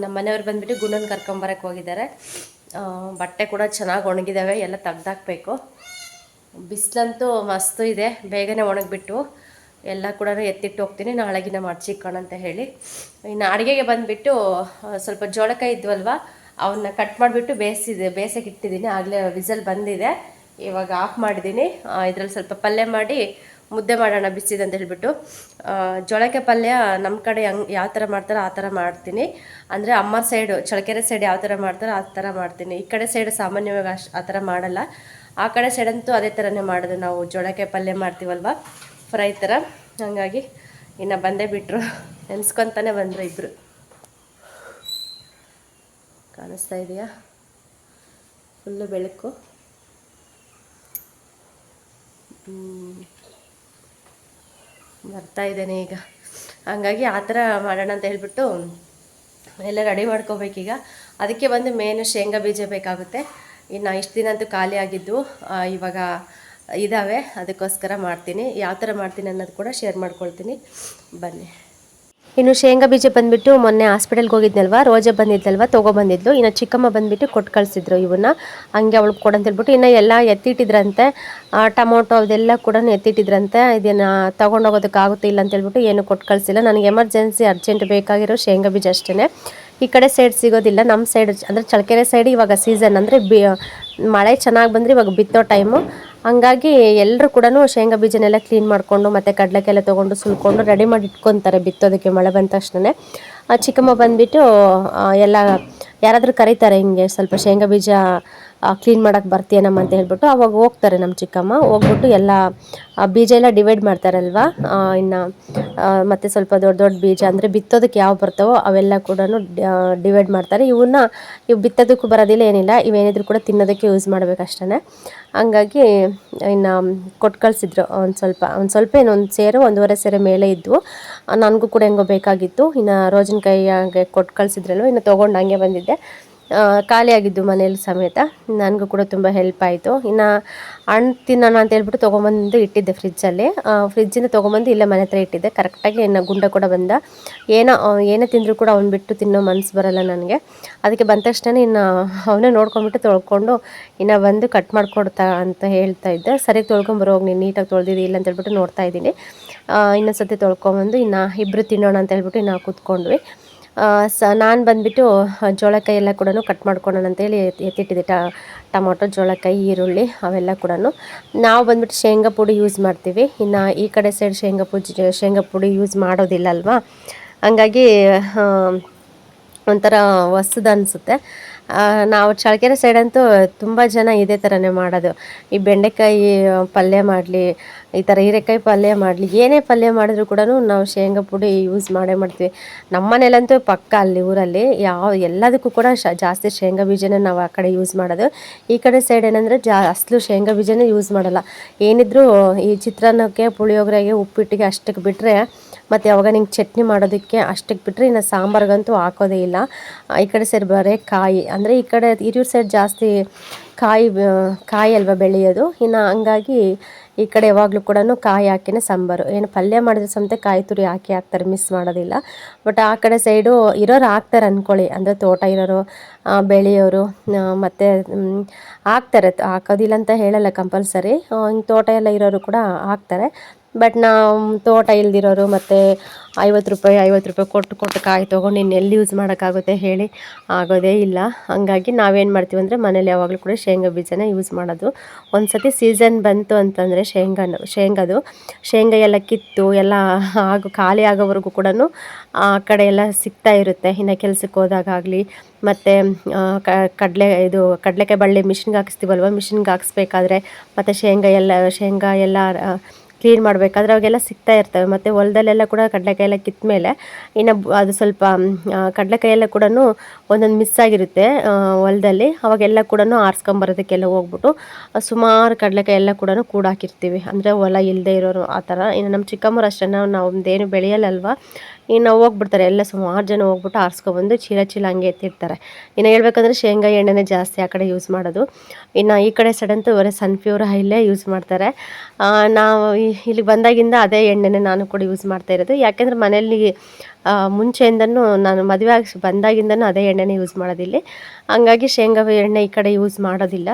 ನಮ್ಮ ಮನೆಯವ್ರು ಬಂದುಬಿಟ್ಟು ಗುಂಡನ್ನು ಕರ್ಕೊಂಬರಕ್ಕೆ ಹೋಗಿದ್ದಾರೆ. ಬಟ್ಟೆ ಕೂಡ ಚೆನ್ನಾಗಿ ಒಣಗಿದ್ದಾವೆ, ಎಲ್ಲ ತೆಗ್ದಾಕಬೇಕು. ಬಿಸಿಲಂತೂ ಮಸ್ತು ಇದೆ, ಬೇಗನೆ ಒಣಗಿಬಿಟ್ಟು ಎಲ್ಲ ಕೂಡ ಎತ್ತಿಟ್ಟು ಹೋಗ್ತೀನಿ, ನಾಳೆಗಿನ ಮಾಡ್ಚಿಕ್ಕೋಣ ಅಂತ ಹೇಳಿ. ಇನ್ನು ಅಡುಗೆಗೆ ಬಂದುಬಿಟ್ಟು ಸ್ವಲ್ಪ ಜೋಳಕಾಯಿ ಇದ್ವಲ್ವ, ಅವನ್ನ ಕಟ್ ಮಾಡಿಬಿಟ್ಟು ಬೇಯಿಸಕ್ಕೆ ಇಟ್ಟಿದ್ದೀನಿ. ಆಗಲೇ ವಿಸಲ್ ಬಂದಿದೆ, ಇವಾಗ ಆಫ್ ಮಾಡಿದ್ದೀನಿ. ಇದರಲ್ಲಿ ಸ್ವಲ್ಪ ಪಲ್ಯ ಮಾಡಿ ಮುದ್ದೆ ಮಾಡೋಣ ಬಿಸಿದೆ ಅಂತ ಹೇಳ್ಬಿಟ್ಟು. ಜೋಳಕಾಯಿ ಪಲ್ಯ ನಮ್ಮ ಕಡೆ ಯಾವ ಥರ ಮಾಡ್ತಾರೋ ಆ ಥರ ಮಾಡ್ತೀನಿ. ಅಂದರೆ ಅಮ್ಮ ಸೈಡು, ಚಳ್ಳಕೆರೆ ಸೈಡ್ ಯಾವ ಥರ ಮಾಡ್ತಾರೋ ಆ ಥರ ಮಾಡ್ತೀನಿ. ಈ ಕಡೆ ಸೈಡ್ ಸಾಮಾನ್ಯವಾಗಿ ಆ ಥರ ಮಾಡಲ್ಲ. ಆ ಕಡೆ ಸೈಡಂತೂ ಅದೇ ಥರನೇ ಮಾಡೋದು ನಾವು. ಜೋಳಕಾಯಿ ಪಲ್ಯ ಮಾಡ್ತೀವಲ್ವ, ಫ್ರೈ ಥರ. ಹಾಗಾಗಿ ಇನ್ನು ಬಂದೇ ಬಿಟ್ಟರು, ನೆನೆಸ್ಕೊತಾನೆ ಬಂದರು ಇಬ್ಬರು. ಕಾಣಿಸ್ತಾ ಇದೆಯಾ? ಫುಲ್ಲು ಬೆಳಕು. ಬರ್ತಾ ಇದ್ದೇನೆ ಈಗ. ಹಂಗಾಗಿ ಆ ಥರ ಮಾಡೋಣ ಅಂತ ಹೇಳ್ಬಿಟ್ಟು ಎಲ್ಲ ರೆಡಿ ಮಾಡ್ಕೋಬೇಕೀಗ. ಅದಕ್ಕೆ ಬಂದು ಮೇನು ಶೇಂಗಾ ಬೀಜ ಬೇಕಾಗುತ್ತೆ. ಇನ್ನು ಇಷ್ಟು ದಿನ ಅಂತೂ ಖಾಲಿ ಆಗಿದ್ದು, ಇವಾಗ ಇದ್ದಾವೆ, ಅದಕ್ಕೋಸ್ಕರ ಮಾಡ್ತೀನಿ. ಯಾವ ಥರ ಮಾಡ್ತೀನಿ ಅನ್ನೋದು ಕೂಡ ಶೇರ್ ಮಾಡ್ಕೊಳ್ತೀನಿ, ಬನ್ನಿ. ಇನ್ನು ಶೇಂಗಾ ಬೀಜ ಬಂದುಬಿಟ್ಟು ಮೊನ್ನೆ ಹಾಸ್ಪಿಟಲ್ಗೆ ಹೋಗಿದ್ನಲ್ವ, ರೋಜಾ ಬಂದಿದ್ದಲ್ವ, ತೊಗೊಬಂದಿದ್ಲು. ಇನ್ನು ಚಿಕ್ಕಮ್ಮ ಬಂದುಬಿಟ್ಟು ಕೊಟ್ಟು ಕಳಿಸಿದ್ರು ಇವನ್ನ, ಹಂಗೆ ಅವಳಿಗೆ ಕೊಡಂತ ಹೇಳ್ಬಿಟ್ಟು. ಇನ್ನು ಎಲ್ಲ ಎತ್ತಿಟ್ಟಿದ್ರಂತೆ, ಟೊಮೊಟೊ ಅದೆಲ್ಲ ಕೂಡ ಎತ್ತಿಟ್ಟಿದ್ರಂತೆ. ಇದನ್ನು ತೊಗೊಂಡೋಗೋದಕ್ಕಾಗುತ್ತೆ ಇಲ್ಲ ಅಂತ ಹೇಳ್ಬಿಟ್ಟು ಏನು ಕೊಟ್ಟು ಕಳಿಸಿಲ್ಲ. ನನಗೆ ಎಮರ್ಜೆನ್ಸಿ ಅರ್ಜೆಂಟ್ ಬೇಕಾಗಿರೋ ಶೇಂಗಾ ಬೀಜ ಅಷ್ಟೇ. ಈ ಕಡೆ ಸೈಡ್ ಸಿಗೋದಿಲ್ಲ, ನಮ್ಮ ಸೈಡ್ ಅಂದರೆ ಚಳ್ಳಕೆರೆ ಸೈಡ್ ಇವಾಗ ಸೀಸನ್ ಅಂದರೆ ಮಳೆ ಚೆನ್ನಾಗಿ ಬಂದರೆ ಇವಾಗ ಬಿತ್ತೋ ಟೈಮು. ಹಂಗಾಗಿ ಎಲ್ಲರೂ ಕೂಡ ಶೇಂಗಾ ಬೀಜನೆಲ್ಲ ಕ್ಲೀನ್ ಮಾಡಿಕೊಂಡು ಮತ್ತು ಕಡಲೆಕಾಯೆಲ್ಲ ತೊಗೊಂಡು ಸುಲ್ಕೊಂಡು ರೆಡಿ ಮಾಡಿ ಇಟ್ಕೊತಾರೆ ಬಿತ್ತೋದಕ್ಕೆ ಮಳೆ ಬಂದ ತಕ್ಷಣ. ಚಿಕ್ಕಮ್ಮ ಬಂದುಬಿಟ್ಟು ಎಲ್ಲ ಯಾರಾದರೂ ಕರೀತಾರೆ ಹಿಂಗೆ ಸ್ವಲ್ಪ ಶೇಂಗಾ ಬೀಜ ಕ್ಲೀನ್ ಮಾಡೋಕ್ಕೆ ಬರ್ತೀಯನಮ್ಮ ಅಂತ ಹೇಳ್ಬಿಟ್ಟು ಅವಾಗ ಹೋಗ್ತಾರೆ ನಮ್ಮ ಚಿಕ್ಕಮ್ಮ. ಹೋಗ್ಬಿಟ್ಟು ಎಲ್ಲ ಬೀಜ ಎಲ್ಲ ಡಿವೈಡ್ ಮಾಡ್ತಾರಲ್ವ, ಇನ್ನು ಮತ್ತು ಸ್ವಲ್ಪ ದೊಡ್ಡ ದೊಡ್ಡ ಬೀಜ ಅಂದರೆ ಬಿತ್ತೋದಕ್ಕೆ ಯಾವ ಬರ್ತಾವೋ ಅವೆಲ್ಲ ಕೂಡ ಡಿವೈಡ್ ಮಾಡ್ತಾರೆ. ಇವು ಬಿತ್ತೋದಕ್ಕೂ ಬರೋದಿಲ್ಲ, ಏನಿಲ್ಲ, ಇವೇನಿದ್ರು ಕೂಡ ತಿನ್ನೋದಕ್ಕೆ ಯೂಸ್ ಮಾಡಬೇಕಷ್ಟೇ. ಹಂಗಾಗಿ ಇನ್ನು ಕೊಟ್ಟು ಕಳಿಸಿದ್ರು ಒಂದು ಸ್ವಲ್ಪ ಇನ್ನೊಂದು ಸೇರು 1.5 ಸೇರು ಮೇಲೆ ಇದ್ವು. ನನಗೂ ಕೂಡ ಹೆಂಗೋ ಬೇಕಾಗಿತ್ತು. ಇನ್ನು ರೋಜಿನಕಾಯಿಗೆ ಕೊಟ್ಟು ಕಳಿಸಿದ್ರಲ್ವ, ಇನ್ನು ತೊಗೊಂಡು ಹಂಗೆ ಬಂದಿದ್ದೆ. ಖಾಲಿಯಾಗಿದ್ದು ಮನೇಲಿ ಸಮೇತ. ನನಗೂ ಕೂಡ ತುಂಬ ಹೆಲ್ಪ್ ಆಯಿತು. ಇನ್ನು ಹಣ್ಣು ತಿನ್ನೋಣ ಅಂತ ಹೇಳ್ಬಿಟ್ಟು ತೊಗೊಂಬಂದು ಇಟ್ಟಿದ್ದೆ ಫ್ರಿಜ್ಜಿಂದ ತೊಗೊಂಬಂದು ಇಲ್ಲೇ ಮನೆ ಹತ್ರ ಇಟ್ಟಿದ್ದೆ. ಕರೆಕ್ಟಾಗಿ ಇನ್ನು ಗುಂಡ ಕೂಡ ಬಂದ. ಏನೇ ತಿಂದರೂ ಕೂಡ ಅವ್ನು ಬಿಟ್ಟು ತಿನ್ನೋ ಮನಸ್ಸು ಬರೋಲ್ಲ ನನಗೆ. ಅದಕ್ಕೆ ಬಂದ ತಕ್ಷಣ ಇನ್ನು ಅವನೇ ನೋಡ್ಕೊಂಬಿಟ್ಟು ತೊಳ್ಕೊಂಡು ಇನ್ನು ಬಂದು ಕಟ್ ಮಾಡಿಕೊಡ್ತಾ ಅಂತ ಹೇಳ್ತಾ ಇದ್ದೆ. ಸರಿಯಾಗಿ ತೊಳ್ಕೊಂಬರೋ ಹೋಗಿ, ನೀನು ನೀಟಾಗಿ ತೊಳೆದಿದ್ದಿ ಇಲ್ಲ ಅಂತ ಹೇಳ್ಬಿಟ್ಟು ನೋಡ್ತಾ ಇದ್ದೀನಿ. ಇನ್ನೊಂದು ಸತಿ ತೊಳ್ಕೊಂಬಂದು ಇನ್ನು ಇಬ್ಬರು ತಿನ್ನೋಣ ಅಂತ ಹೇಳ್ಬಿಟ್ಟು ಇನ್ನು ಕೂತ್ಕೊಂಡ್ವಿ. ನಾನು ಬಂದುಬಿಟ್ಟು ಜೋಳಕಾಯಿ ಎಲ್ಲ ಕೂಡ ಕಟ್ ಮಾಡ್ಕೊಳ್ಳೋಣ ಅಂತೇಳಿ ಎತ್ತಿಟ್ಟಿದ್ದೆ. ಟೊಮೊಟೊ, ಜೋಳಕಾಯಿ, ಈರುಳ್ಳಿ ಅವೆಲ್ಲ ಕೂಡ. ನಾವು ಬಂದುಬಿಟ್ಟು ಶೇಂಗಾ ಪುಡಿ ಯೂಸ್ ಮಾಡ್ತೀವಿ. ಇನ್ನು ಈ ಕಡೆ ಸೈಡ್ ಶೇಂಗಾ ಪುಡಿ ಯೂಸ್ ಮಾಡೋದಿಲ್ಲ ಅಲ್ವಾ, ಹಂಗಾಗಿ ಒಂಥರ ಹೊಸದು ಅನಿಸುತ್ತೆ. ನಾವು ಚಳ್ಳಕೆರೆ ಸೈಡಂತೂ ತುಂಬ ಜನ ಇದೇ ಥರನೇ ಮಾಡೋದು. ಈ ಬೆಂಡೆಕಾಯಿ ಪಲ್ಯ ಮಾಡಲಿ, ಈ ಥರ ಹೀರೆಕಾಯಿ ಪಲ್ಯ ಮಾಡಲಿ, ಏನೇ ಪಲ್ಯ ಮಾಡಿದ್ರು ಕೂಡ ನಾವು ಶೇಂಗಾ ಪುಡಿ ಯೂಸ್ ಮಾಡ್ತೀವಿ. ನಮ್ಮ ಮನೇಲಂತೂ ಪಕ್ಕ ಅಲ್ಲಿ ಊರಲ್ಲಿ ಎಲ್ಲದಕ್ಕೂ ಕೂಡ ಜಾಸ್ತಿ ಶೇಂಗಾ ಬೀಜನೇ ನಾವು ಆ ಕಡೆ ಯೂಸ್ ಮಾಡೋದು. ಈ ಕಡೆ ಸೈಡ್ ಏನಂದರೆ ಅಸಲು ಶೇಂಗಾ ಬೀಜನೇ ಯೂಸ್ ಮಾಡಲ್ಲ. ಏನಿದ್ರು ಈ ಚಿತ್ರಾನ್ನಕ್ಕೆ, ಪುಳಿಯೋಗರೆಗೆ, ಉಪ್ಪಿಟ್ಟಿಗೆ ಅಷ್ಟಕ್ಕೆ ಬಿಟ್ಟರೆ, ಮತ್ತು ಯಾವಾಗ ನಿಂಗೆ ಚಟ್ನಿ ಮಾಡೋದಕ್ಕೆ ಅಷ್ಟಕ್ಕೆ ಬಿಟ್ಟರೆ ಇನ್ನು ಸಾಂಬಾರಿಗಂತೂ ಹಾಕೋದೇ ಇಲ್ಲ. ಈ ಕಡೆ ಸೈಡ್ ಬರೀ ಕಾಯಿ, ಅಂದರೆ ಈ ಕಡೆ ಹಿರಿಯೂರು ಸೈಡ್ ಜಾಸ್ತಿ ಕಾಯಿ ಅಲ್ವಾ ಬೆಳೆಯೋದು. ಇನ್ನು ಹಂಗಾಗಿ ಈ ಕಡೆ ಯಾವಾಗಲೂ ಕೂಡ ಕಾಯಿ ಹಾಕಿನೇ ಸಾಂಬಾರು. ಏನು ಪಲ್ಯ ಮಾಡಿದ್ರೆ ಸಮೇತ ಕಾಯಿ ತುರಿ ಹಾಕ್ತಾರೆ, ಮಿಸ್ ಮಾಡೋದಿಲ್ಲ. ಬಟ್ ಆ ಕಡೆ ಸೈಡು ಇರೋರು ಹಾಕ್ತಾರೆ ಅಂದ್ಕೊಳ್ಳಿ, ಅಂದರೆ ತೋಟ ಇರೋರು, ಬೆಳೆಯೋರು ಮತ್ತು ಹಾಕ್ತಾರೆ, ಹಾಕೋದಿಲ್ಲ ಅಂತ ಹೇಳಲ್ಲ, ಕಂಪಲ್ಸರಿ. ಹಿಂಗೆ ತೋಟ ಎಲ್ಲ ಇರೋರು ಕೂಡ ಹಾಕ್ತಾರೆ. ಬಟ್ ನಾವು ತೋಟ ಇಲ್ದಿರೋರು ಮತ್ತು 50 ರೂಪಾಯಿ ಕೊಟ್ಟು ಕಾಯಿ ತೊಗೊಂಡು ಇನ್ನೆಲ್ಲಿ ಯೂಸ್ ಮಾಡೋಕ್ಕಾಗುತ್ತೆ ಹೇಳಿ, ಆಗೋದೇ ಇಲ್ಲ. ಹಂಗಾಗಿ ನಾವೇನು ಮಾಡ್ತೀವಿ ಅಂದರೆ ಮನೇಲಿ ಯಾವಾಗಲೂ ಕೂಡ ಶೇಂಗಾ ಬೀಜನ ಯೂಸ್ ಮಾಡೋದು. ಒಂದು ಸತಿ ಸೀಸನ್ ಬಂತು ಅಂತಂದರೆ ಶೇಂಗಾ ಎಲ್ಲ ಕಿತ್ತು ಎಲ್ಲ ಖಾಲಿ ಆಗೋವರೆಗೂ ಕೂಡ ಆ ಕಡೆ ಎಲ್ಲ ಸಿಗ್ತಾ ಇರುತ್ತೆ. ಇನ್ನು ಕೆಲ್ಸಕ್ಕೆ ಹೋದಾಗಲಿ ಮತ್ತು ಕಡಲೆಕಾಯಿ ಬಳ್ಳಿ ಮಿಷಿನ್ಗೆ ಹಾಕಿಸ್ತೀವಲ್ವ, ಮಿಷಿನ್ಗೆ ಹಾಕಿಸ್ಬೇಕಾದ್ರೆ ಮತ್ತು ಶೇಂಗಾ ಎಲ್ಲ ಕ್ಲೀನ್ ಮಾಡಬೇಕಾದ್ರೆ ಅವಾಗೆಲ್ಲ ಸಿಗ್ತಾ ಇರ್ತವೆ. ಮತ್ತು ಹೊಲದಲ್ಲೆಲ್ಲ ಕೂಡ ಕಡಲೆಕಾಯಿ ಎಲ್ಲ ಕಿತ್ತ ಮೇಲೆ ಇನ್ನು ಅದು ಸ್ವಲ್ಪ ಕಡಲೆಕಾಯಿ ಎಲ್ಲ ಕೂಡ ಒಂದೊಂದು ಮಿಸ್ ಆಗಿರುತ್ತೆ ಹೊಲದಲ್ಲಿ. ಅವಾಗೆಲ್ಲ ಕೂಡ ಆರಿಸ್ಕೊಂಬರೋದಕ್ಕೆಲ್ಲ ಹೋಗ್ಬಿಟ್ಟು ಸುಮಾರು ಕಡಲೆಕಾಯಿ ಎಲ್ಲ ಕೂಡ ಕೂಡಾಕಿರ್ತೀವಿ. ಅಂದರೆ ಹೊಲ ಇಲ್ಲದೆ ಇರೋರು ಆ ಥರ. ಇನ್ನು ನಮ್ಮ ಚಿಕ್ಕಮ್ಮರು ಅಷ್ಟೇ, ನಾವು ಒಂದೇನು ಬೆಳೆಯಲ್ಲಲ್ವ, ಇನ್ನು ಹೋಗ್ಬಿಡ್ತಾರೆ ಎಲ್ಲ ಸುಮಾರು ಜನ ಹೋಗ್ಬಿಟ್ಟು ಆರಿಸ್ಕೊಬಂದು ಚೀಲ ಹಂಗೆ ಎತ್ತಿರ್ತಾರೆ. ಇನ್ನು ಹೇಳ್ಬೇಕಂದ್ರೆ ಶೇಂಗಾ ಎಣ್ಣೆನೇ ಜಾಸ್ತಿ ಆ ಕಡೆ ಯೂಸ್ ಮಾಡೋದು. ಇನ್ನು ಈ ಕಡೆ ಸೈಡಂತೂ ಬರೀ ಸನ್ಫ್ಲವರ್ ಆಯಿಲೇ ಯೂಸ್ ಮಾಡ್ತಾರೆ. ನಾವು ಇಲ್ಲಿಗೆ ಬಂದಾಗಿಂದ ಅದೇ ಎಣ್ಣೆನೇ ನಾನು ಕೂಡ ಯೂಸ್ ಮಾಡ್ತಾ ಇರೋದು. ಯಾಕೆಂದರೆ ಮನೆಯಲ್ಲಿ ಮುಂಚೆಯಿಂದನೂ ನಾನು ಮದುವೆ ಆಗಿ ಬಂದಾಗಿಂದನೂ ಅದೇ ಎಣ್ಣೆನೇ ಯೂಸ್ ಮಾಡೋದಿಲ್ಲಿ. ಹಂಗಾಗಿ ಶೇಂಗಾ ಎಣ್ಣೆ ಈ ಕಡೆ ಯೂಸ್ ಮಾಡೋದಿಲ್ಲ.